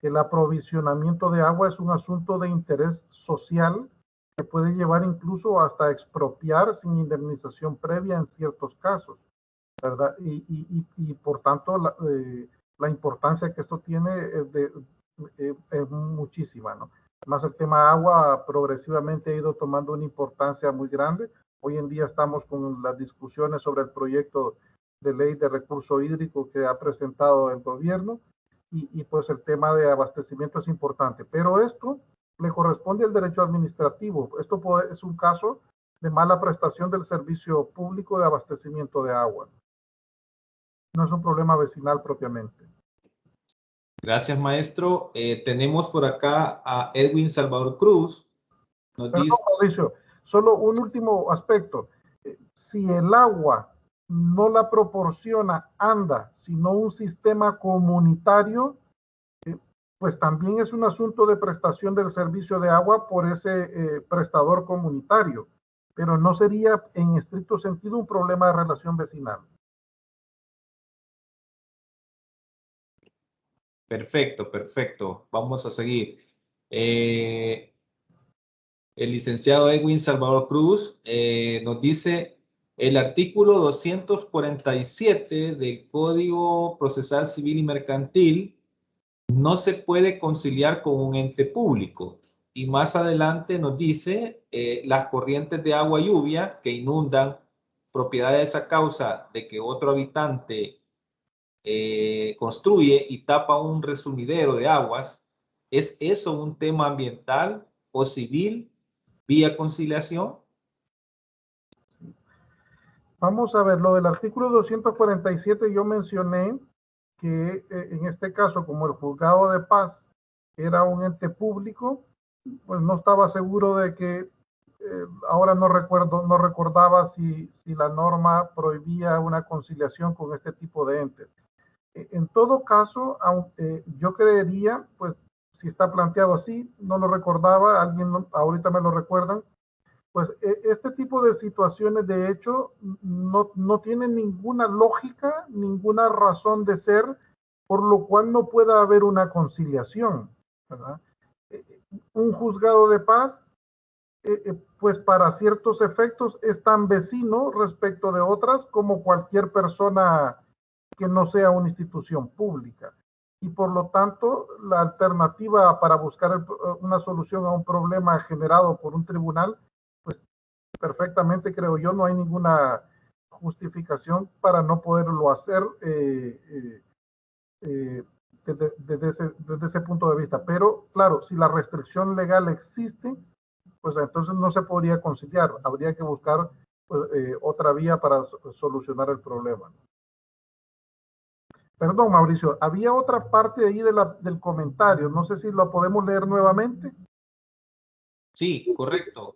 que el aprovisionamiento de agua es un asunto de interés social que puede llevar incluso hasta expropiar sin indemnización previa en ciertos casos, ¿verdad? Y por tanto, la importancia que esto tiene es muchísima, ¿no? Además, el tema agua progresivamente ha ido tomando una importancia muy grande. Hoy en día estamos con las discusiones sobre el proyecto de ley de recurso hídrico que ha presentado el gobierno y pues el tema de abastecimiento es importante. Pero esto le corresponde al derecho administrativo. Esto es un caso de mala prestación del servicio público de abastecimiento de agua. No es un problema vecinal propiamente. Gracias, maestro. Tenemos por acá a Edwin Salvador Cruz. Perdón, Mauricio, solo un último aspecto. Si el agua no la proporciona ANDA, sino un sistema comunitario, pues también es un asunto de prestación del servicio de agua por ese prestador comunitario, pero no sería en estricto sentido un problema de relación vecinal. Perfecto, perfecto. Vamos a seguir. El licenciado Edwin Salvador Cruz nos dice, el artículo 247 del Código Procesal Civil y Mercantil no se puede conciliar con un ente público. Y más adelante nos dice, las corrientes de agua y lluvia que inundan propiedades a causa de que otro habitante construye y tapa un resumidero de aguas, ¿es eso un tema ambiental o civil vía conciliación? Vamos a ver, lo del artículo 247 yo mencioné que en este caso, como el juzgado de paz era un ente público, pues no estaba seguro de que, ahora no recordaba si la norma prohibía una conciliación con este tipo de entes. En todo caso, yo creería, pues si está planteado así, no lo recordaba, ahorita me lo recuerdan, pues este tipo de situaciones de hecho no tienen ninguna lógica, ninguna razón de ser, por lo cual no pueda haber una conciliación, ¿verdad? Un juzgado de paz, pues para ciertos efectos es tan vecino respecto de otras como cualquier persona que no sea una institución pública. Y por lo tanto, la alternativa para buscar una solución a un problema generado por un tribunal, pues perfectamente creo yo, no hay ninguna justificación para no poderlo hacer desde ese punto de vista. Pero claro, si la restricción legal existe, pues entonces no se podría conciliar. Habría que buscar pues, otra vía para solucionar el problema. Perdón, Mauricio, había otra parte ahí del comentario. No sé si lo podemos leer nuevamente. Sí, correcto.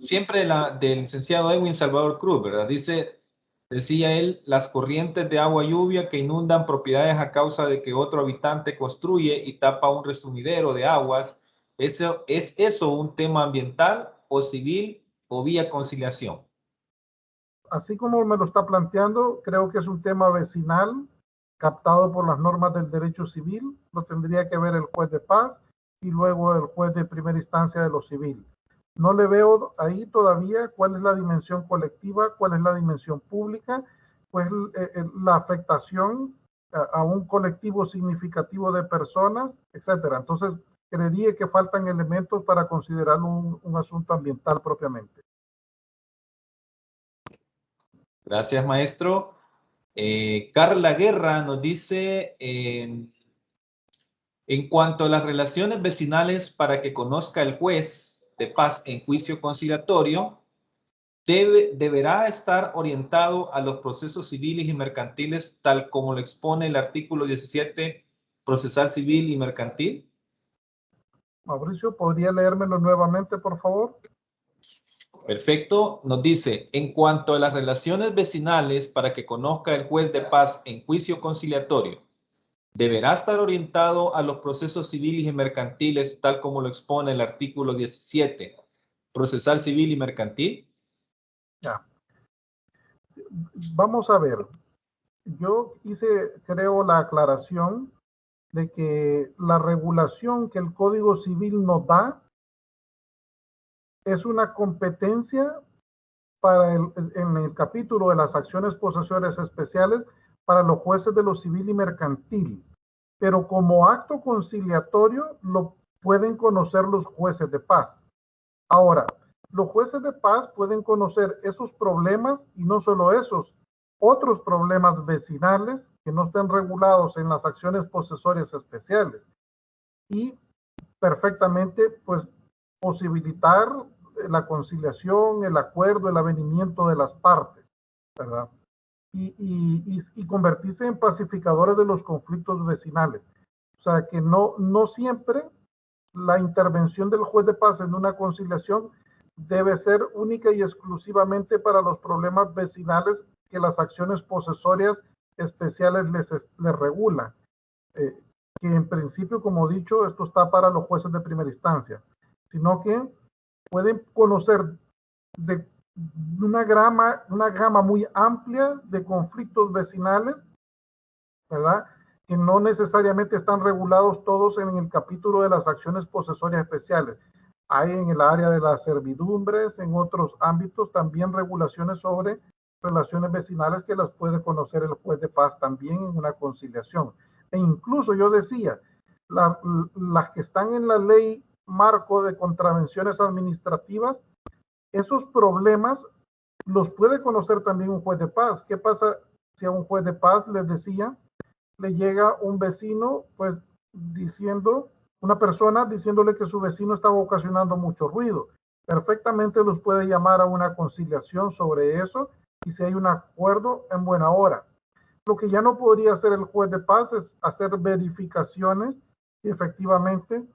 Siempre del licenciado Edwin Salvador Cruz, ¿verdad? Decía él, las corrientes de agua y lluvia que inundan propiedades a causa de que otro habitante construye y tapa un resumidero de aguas, ¿es eso un tema ambiental o civil o vía conciliación? Así como me lo está planteando, creo que es un tema vecinal captado por las normas del derecho civil. Lo tendría que ver el juez de paz y luego el juez de primera instancia de lo civil. No le veo ahí todavía cuál es la dimensión colectiva, cuál es la dimensión pública, pues la afectación a un colectivo significativo de personas, etcétera. Entonces, creería que faltan elementos para considerar un asunto ambiental propiamente. Gracias, maestro. Carla Guerra nos dice, En cuanto a las relaciones vecinales para que conozca el juez de paz en juicio conciliatorio, deberá estar orientado a los procesos civiles y mercantiles tal como lo expone el artículo 17 procesal civil y mercantil. Mauricio, ¿podría leérmelo nuevamente, por favor? Perfecto. Nos dice, en cuanto a las relaciones vecinales para que conozca el juez de paz en juicio conciliatorio, deberá estar orientado a los procesos civiles y mercantiles tal como lo expone el artículo 17 procesal civil y mercantil. Ya. Vamos a ver. Yo creo, la aclaración de que la regulación que el Código Civil nos da es una competencia en el capítulo de las acciones posesorias especiales para los jueces de lo civil y mercantil, pero como acto conciliatorio lo pueden conocer los jueces de paz. Ahora, los jueces de paz pueden conocer esos problemas y no solo esos, otros problemas vecinales que no estén regulados en las acciones posesorias especiales y perfectamente pues posibilitar la conciliación, el acuerdo, el avenimiento de las partes, ¿verdad? Y convertirse en pacificadores de los conflictos vecinales. O sea, que no siempre la intervención del juez de paz en una conciliación debe ser única y exclusivamente para los problemas vecinales que las acciones posesorias especiales les regulan. Que en principio, como he dicho, esto está para los jueces de primera instancia, sino que pueden conocer de una gama muy amplia de conflictos vecinales, ¿verdad? Que no necesariamente están regulados todos en el capítulo de las acciones posesorias especiales. Hay en el área de las servidumbres, en otros ámbitos, también regulaciones sobre relaciones vecinales que las puede conocer el juez de paz también en una conciliación. E incluso yo decía, las que están en la ley marco de contravenciones administrativas, esos problemas los puede conocer también un juez de paz. ¿Qué pasa si a un juez de paz les decía, le llega un vecino, pues una persona diciéndole que su vecino estaba ocasionando mucho ruido? Perfectamente los puede llamar a una conciliación sobre eso y si hay un acuerdo en buena hora. Lo que ya no podría hacer el juez de paz es hacer verificaciones y efectivamente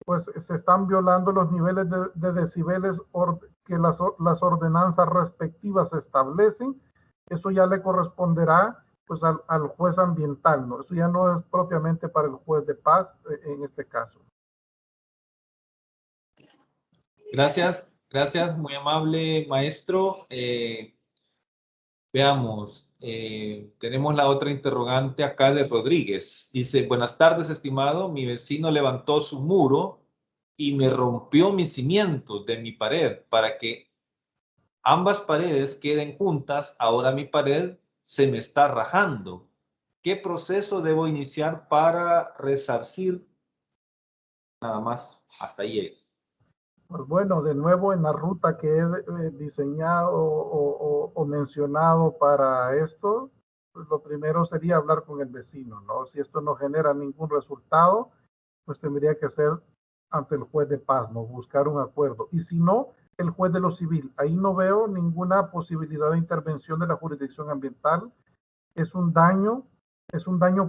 pues se están violando los niveles de decibeles que las ordenanzas respectivas establecen. Eso ya le corresponderá pues al juez ambiental, ¿no? Eso ya no es propiamente para el juez de paz en este caso. Gracias, muy amable maestro. Veamos, tenemos la otra interrogante acá de Rodríguez. Dice, buenas tardes, estimado. Mi vecino levantó su muro y me rompió mis cimientos de mi pared para que ambas paredes queden juntas. Ahora mi pared se me está rajando. ¿Qué proceso debo iniciar para resarcir? Nada más, hasta ahí. Pues bueno, de nuevo en la ruta que he diseñado o mencionado para esto, pues lo primero sería hablar con el vecino, ¿no? Si esto no genera ningún resultado, pues tendría que ser ante el juez de paz, ¿no? Buscar un acuerdo. Y si no, el juez de lo civil. Ahí no veo ninguna posibilidad de intervención de la jurisdicción ambiental. Es un daño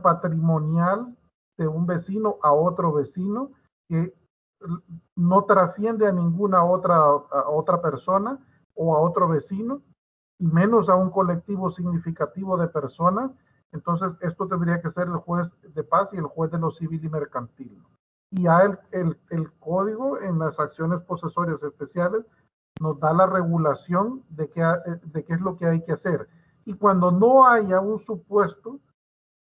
patrimonial de un vecino a otro vecino que no trasciende a ninguna otra persona o a otro vecino, y menos a un colectivo significativo de personas. Entonces, esto tendría que ser el juez de paz y el juez de lo civil y mercantil. Y ya el código en las acciones posesorias especiales nos da la regulación de qué es lo que hay que hacer. Y cuando no haya un supuesto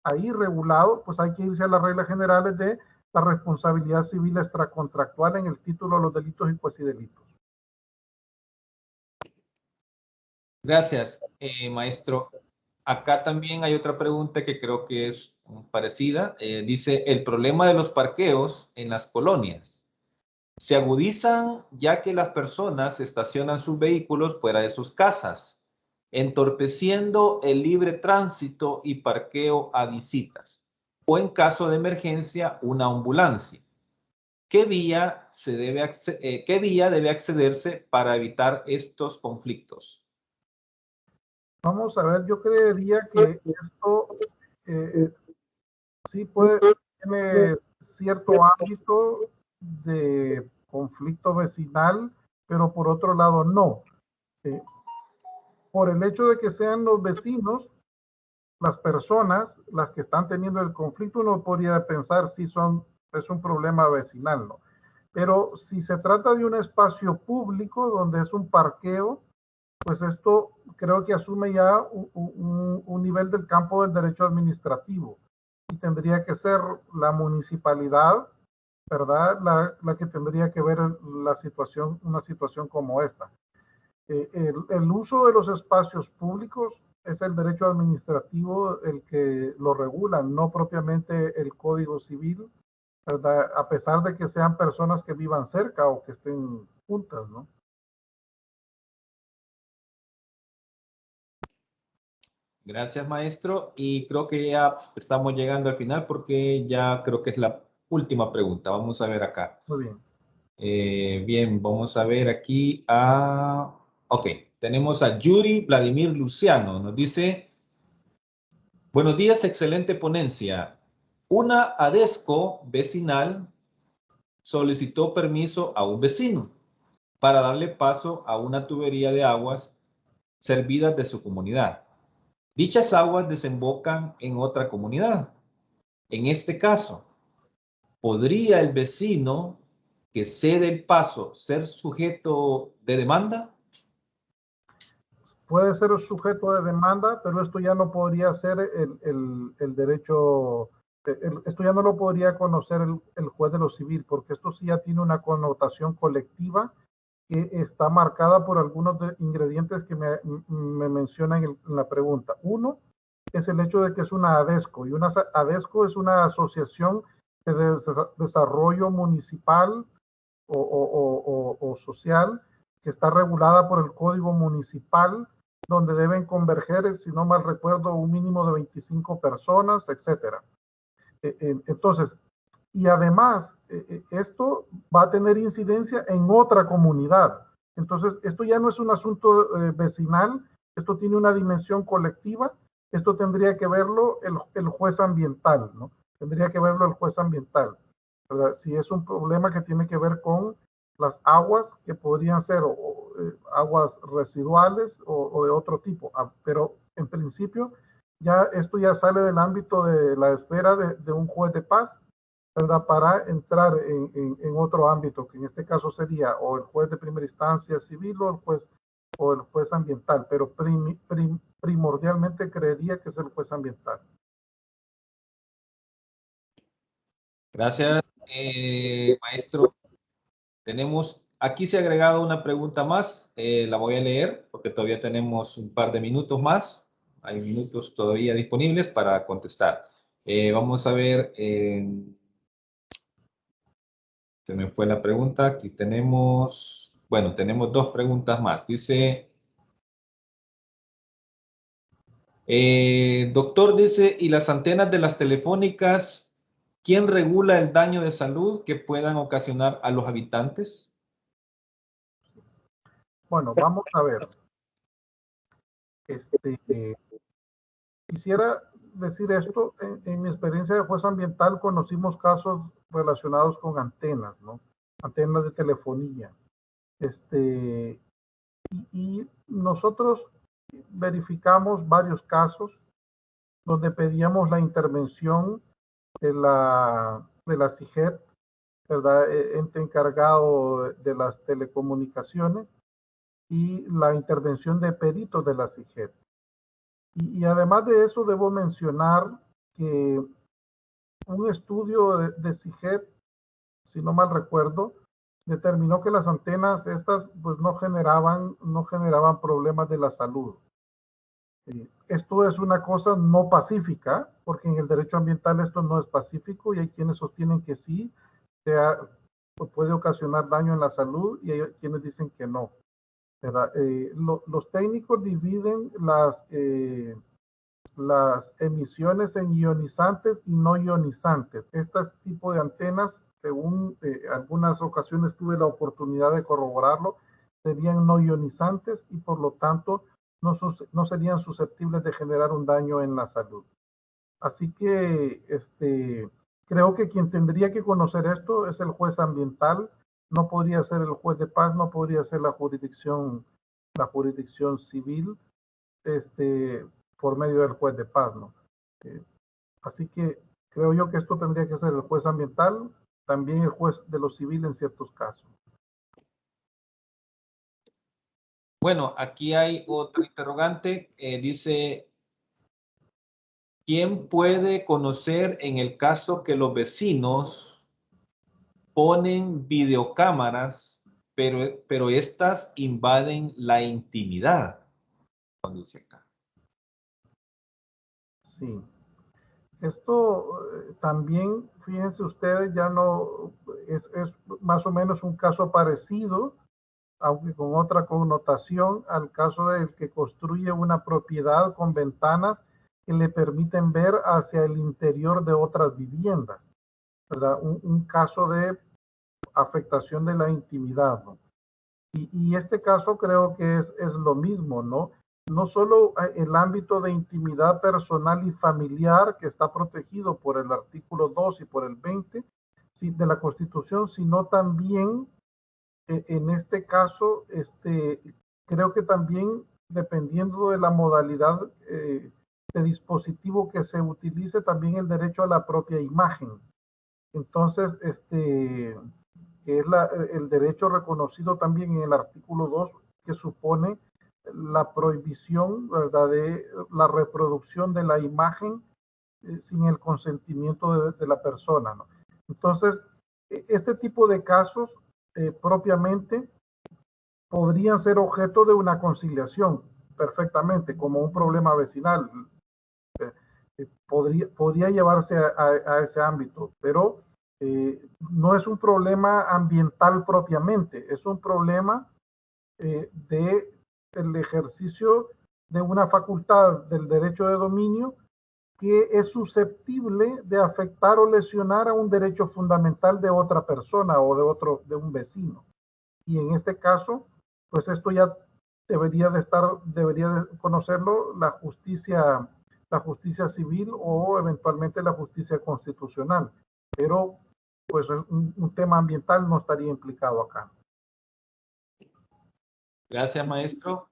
ahí regulado, pues hay que irse a las reglas generales de la responsabilidad civil extracontractual en el título de los delitos y cuasidelitos. Gracias, maestro. Acá también hay otra pregunta que creo que es parecida. Dice, el problema de los parqueos en las colonias se agudizan ya que las personas estacionan sus vehículos fuera de sus casas, entorpeciendo el libre tránsito y parqueo a visitas. o en caso de emergencia, una ambulancia. ¿Qué vía debe accederse para evitar estos conflictos? Vamos a ver, yo creería que esto sí tiene cierto ámbito de conflicto vecinal, pero por otro lado no. Por el hecho de que sean los vecinos, las personas, las que están teniendo el conflicto, uno podría pensar si es un problema vecinal, ¿no? Pero si se trata de un espacio público donde es un parqueo, pues esto creo que asume ya un nivel del campo del derecho administrativo y tendría que ser la municipalidad, ¿verdad? La que tendría que ver la situación, una situación como esta. El uso de los espacios públicos es el derecho administrativo el que lo regula, no propiamente el Código Civil, ¿verdad? A pesar de que sean personas que vivan cerca o que estén juntas, ¿no? Gracias, maestro. Y creo que ya estamos llegando al final porque ya creo que es la última pregunta. Vamos a ver acá. Muy bien. Bien, vamos a ver aquí a... Ok, tenemos a Yuri Vladimir Luciano. Nos dice, buenos días, excelente ponencia. Una ADESCO vecinal solicitó permiso a un vecino para darle paso a una tubería de aguas servidas de su comunidad. Dichas aguas desembocan en otra comunidad. En este caso, ¿podría el vecino que cede el paso ser sujeto de demanda? Puede ser sujeto de demanda, pero esto ya no podría ser el derecho, esto ya no lo podría conocer el juez de lo civil, porque esto sí ya tiene una connotación colectiva que está marcada por algunos ingredientes que me mencionan en la pregunta. Uno es el hecho de que es una ADESCO, y una ADESCO es una asociación de desarrollo municipal o social que está regulada por el Código Municipal, donde deben converger, si no mal recuerdo, un mínimo de 25 personas, etcétera. Entonces, y además, esto va a tener incidencia en otra comunidad. Entonces, esto ya no es un asunto vecinal, esto tiene una dimensión colectiva, esto tendría que verlo el juez ambiental, ¿no? Tendría que verlo el juez ambiental, ¿verdad? Si es un problema que tiene que ver con las aguas, que podrían ser aguas residuales o de otro tipo, pero en principio ya esto ya sale del ámbito de la esfera de un juez de paz, ¿verdad? Para entrar en otro ámbito, que en este caso sería o el juez de primera instancia civil o el juez ambiental, pero primordialmente creería que es el juez ambiental. Gracias, maestro. Tenemos, aquí se ha agregado una pregunta más, la voy a leer porque todavía tenemos un par de minutos más. Hay minutos todavía disponibles para contestar. Vamos a ver, se me fue la pregunta. Aquí tenemos, bueno, tenemos dos preguntas más. Dice, doctor, dice, ¿y las antenas de las telefónicas, quién regula el daño de salud que puedan ocasionar a los habitantes? Bueno, vamos a ver. Quisiera decir esto, en mi experiencia de juez ambiental conocimos casos relacionados con antenas, ¿no? Antenas de telefonía. Y nosotros verificamos varios casos donde pedíamos la intervención de la CIGET, ¿verdad? Ente encargado de las telecomunicaciones, y la intervención de peritos de la CIGET. Y además de eso, debo mencionar que un estudio de CIGET, si no mal recuerdo, determinó que las antenas estas pues no generaban problemas de la salud. Esto es una cosa no pacífica, porque en el derecho ambiental esto no es pacífico y hay quienes sostienen que sí, puede ocasionar daño en la salud, y hay quienes dicen que no, ¿verdad? Los técnicos dividen las emisiones en ionizantes y no ionizantes. Este tipo de antenas, según algunas ocasiones tuve la oportunidad de corroborarlo, serían no ionizantes y por lo tanto no serían susceptibles de generar un daño en la salud. Así que creo que quien tendría que conocer esto es el juez ambiental, no podría ser el juez de paz, no podría ser la jurisdicción civil, por medio del juez de paz, ¿no? Así que creo yo que esto tendría que ser el juez ambiental, también el juez de lo civil en ciertos casos. Bueno, aquí hay otro interrogante. Dice, ¿quién puede conocer en el caso que los vecinos ponen videocámaras, pero estas invaden la intimidad? Dice acá. Sí. Esto también, fíjense ustedes, ya no es más o menos un caso parecido, aunque con otra connotación, al caso del que construye una propiedad con ventanas que le permiten ver hacia el interior de otras viviendas, ¿verdad? Un caso de afectación de la intimidad, ¿no? Y este caso creo que es lo mismo, ¿no? No solo el ámbito de intimidad personal y familiar que está protegido por el artículo 2 y por el 20 de la Constitución, sino también en este caso, creo que también dependiendo de la modalidad de dispositivo que se utilice, también el derecho a la propia imagen. Entonces, que es el derecho reconocido también en el artículo 2, que supone la prohibición, ¿verdad?, de la reproducción de la imagen sin el consentimiento de la persona, ¿no? Entonces, este tipo de casos propiamente podrían ser objeto de una conciliación perfectamente, como un problema vecinal. Podría llevarse a ese ámbito, pero no es un problema ambiental propiamente, es un problema del ejercicio de una facultad del derecho de dominio que es susceptible de afectar o lesionar a un derecho fundamental de otra persona o de un vecino. Y en este caso, pues esto ya debería de conocerlo la justicia civil o eventualmente la justicia constitucional. Pero pues un tema ambiental no estaría implicado acá. Gracias, maestro.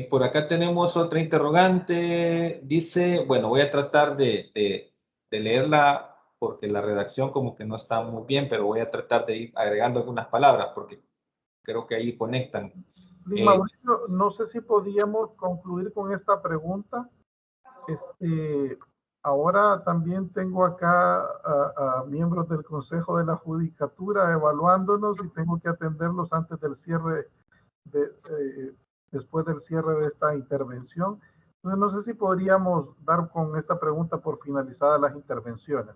Por acá tenemos otra interrogante. Dice, bueno, voy a tratar de leerla porque la redacción como que no está muy bien, pero voy a tratar de ir agregando algunas palabras porque creo que ahí conectan. Mauricio, no sé si podíamos concluir con esta pregunta. Ahora también tengo acá a miembros del Consejo de la Judicatura evaluándonos y tengo que atenderlos antes del cierre, después del cierre de esta intervención. Entonces, no sé si podríamos dar con esta pregunta por finalizadas las intervenciones.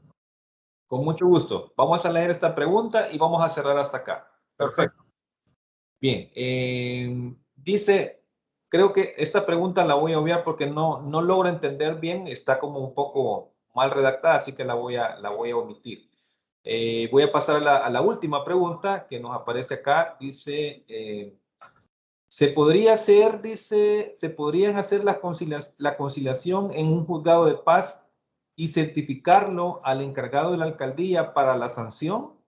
Con mucho gusto. Vamos a leer esta pregunta y vamos a cerrar hasta acá. Perfecto. Bien. Dice, creo que esta pregunta la voy a obviar porque no logro entender bien. Está como un poco mal redactada, así que la voy a omitir. Voy a pasar a la última pregunta que nos aparece acá. Dice, ¿se podrían hacer la conciliación en un juzgado de paz y certificarlo al encargado de la alcaldía para la sanción?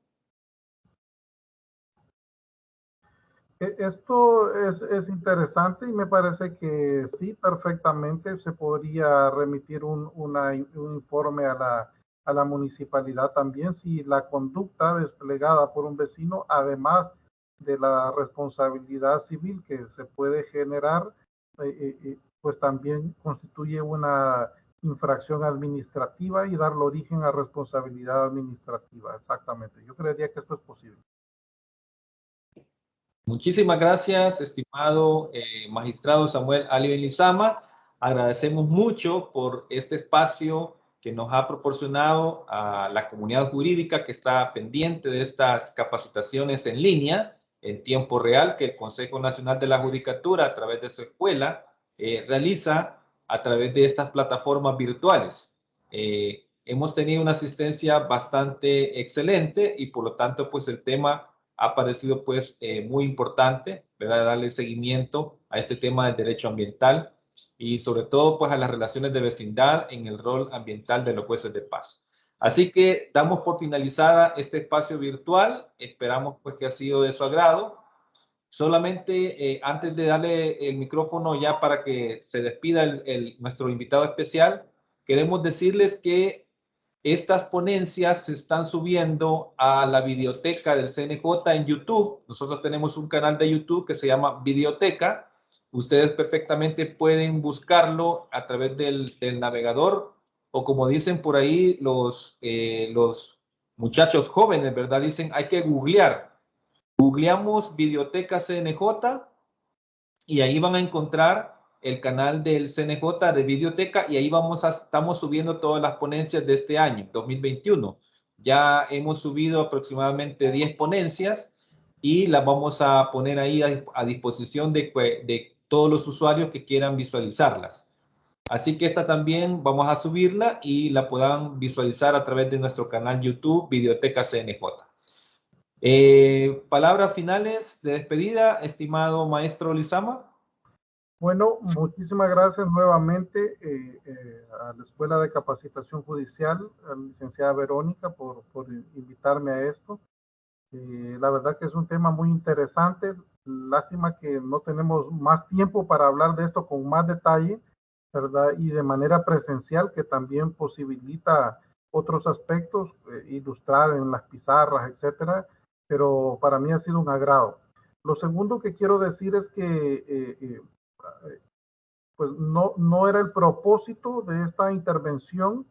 Esto es interesante y me parece que sí, perfectamente se podría remitir un informe a la municipalidad también si la conducta desplegada por un vecino, además de la responsabilidad civil que se puede generar, pues también constituye una infracción administrativa y darle origen a responsabilidad administrativa. Exactamente. Yo creería que esto es posible. Muchísimas gracias, estimado magistrado Samuel Ali Lizama. Agradecemos mucho por este espacio que nos ha proporcionado a la comunidad jurídica que está pendiente de estas capacitaciones en línea, en tiempo real, que el Consejo Nacional de la Judicatura, a través de su escuela, realiza a través de estas plataformas virtuales. Hemos tenido una asistencia bastante excelente y por lo tanto pues el tema ha parecido pues muy importante, ¿verdad? Darle seguimiento a este tema del derecho ambiental y sobre todo pues a las relaciones de vecindad en el rol ambiental de los jueces de paz. Así que damos por finalizada este espacio virtual, esperamos pues que ha sido de su agrado. Solamente antes de darle el micrófono ya para que se despida nuestro invitado especial, queremos decirles que estas ponencias se están subiendo a la videoteca del CNJ en YouTube. Nosotros tenemos un canal de YouTube que se llama Videoteca. Ustedes perfectamente pueden buscarlo a través del navegador o como dicen por ahí los muchachos jóvenes, ¿verdad? Dicen hay que googlear. Googleamos Videoteca CNJ y ahí van a encontrar el canal del CNJ de Videoteca y ahí estamos subiendo todas las ponencias de este año, 2021. Ya hemos subido aproximadamente 10 ponencias y las vamos a poner ahí a disposición de todos los usuarios que quieran visualizarlas. Así que esta también vamos a subirla y la puedan visualizar a través de nuestro canal YouTube Videoteca CNJ. Palabras finales de despedida, estimado maestro Lizama. Bueno, muchísimas gracias nuevamente a la Escuela de Capacitación Judicial, a la licenciada Verónica por invitarme a esto. La verdad que es un tema muy interesante. Lástima que no tenemos más tiempo para hablar de esto con más detalle, ¿verdad? Y de manera presencial, que también posibilita otros aspectos, ilustrar en las pizarras, etcétera. Pero para mí ha sido un agrado. Lo segundo que quiero decir es que pues no era el propósito de esta intervención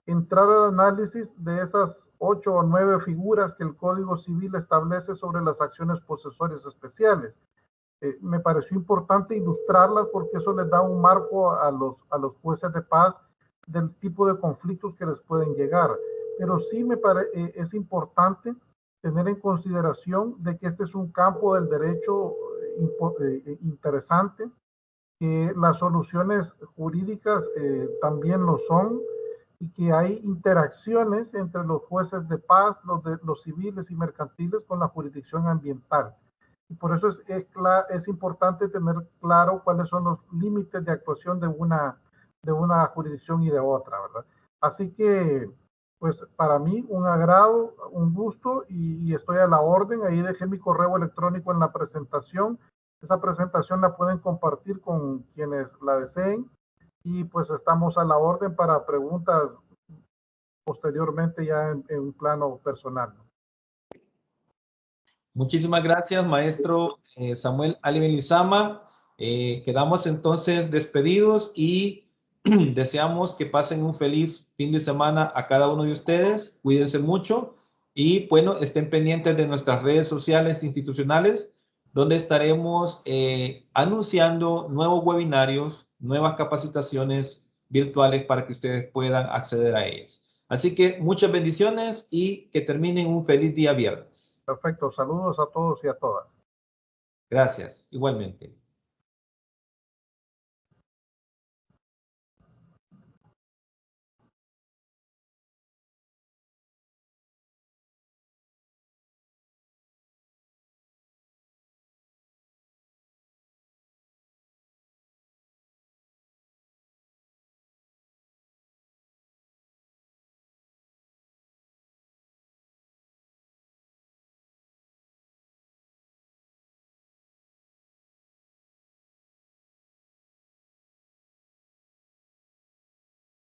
entrar al análisis de esas 8 o 9 figuras que el Código Civil establece sobre las acciones posesorias especiales. Me pareció importante ilustrarlas porque eso les da un marco a los jueces de paz del tipo de conflictos que les pueden llegar. Pero sí es importante tener en consideración de que este es un campo del derecho interesante, que las soluciones jurídicas también lo son y que hay interacciones entre los jueces de paz, los civiles y mercantiles con la jurisdicción ambiental. Y por eso es importante tener claro cuáles son los límites de actuación de una jurisdicción y de otra, ¿verdad? Así que, pues para mí un agrado, un gusto y estoy a la orden. Ahí dejé mi correo electrónico en la presentación. Esa presentación la pueden compartir con quienes la deseen y pues estamos a la orden para preguntas posteriormente ya en un plano personal. Muchísimas gracias, maestro Samuel Aliven Lizama. Quedamos entonces despedidos y deseamos que pasen un feliz fin de semana a cada uno de ustedes. Cuídense mucho y bueno, estén pendientes de nuestras redes sociales institucionales, donde estaremos anunciando nuevos webinarios, nuevas capacitaciones virtuales para que ustedes puedan acceder a ellas. Así que muchas bendiciones y que terminen un feliz día viernes. Perfecto, saludos a todos y a todas. Gracias, igualmente.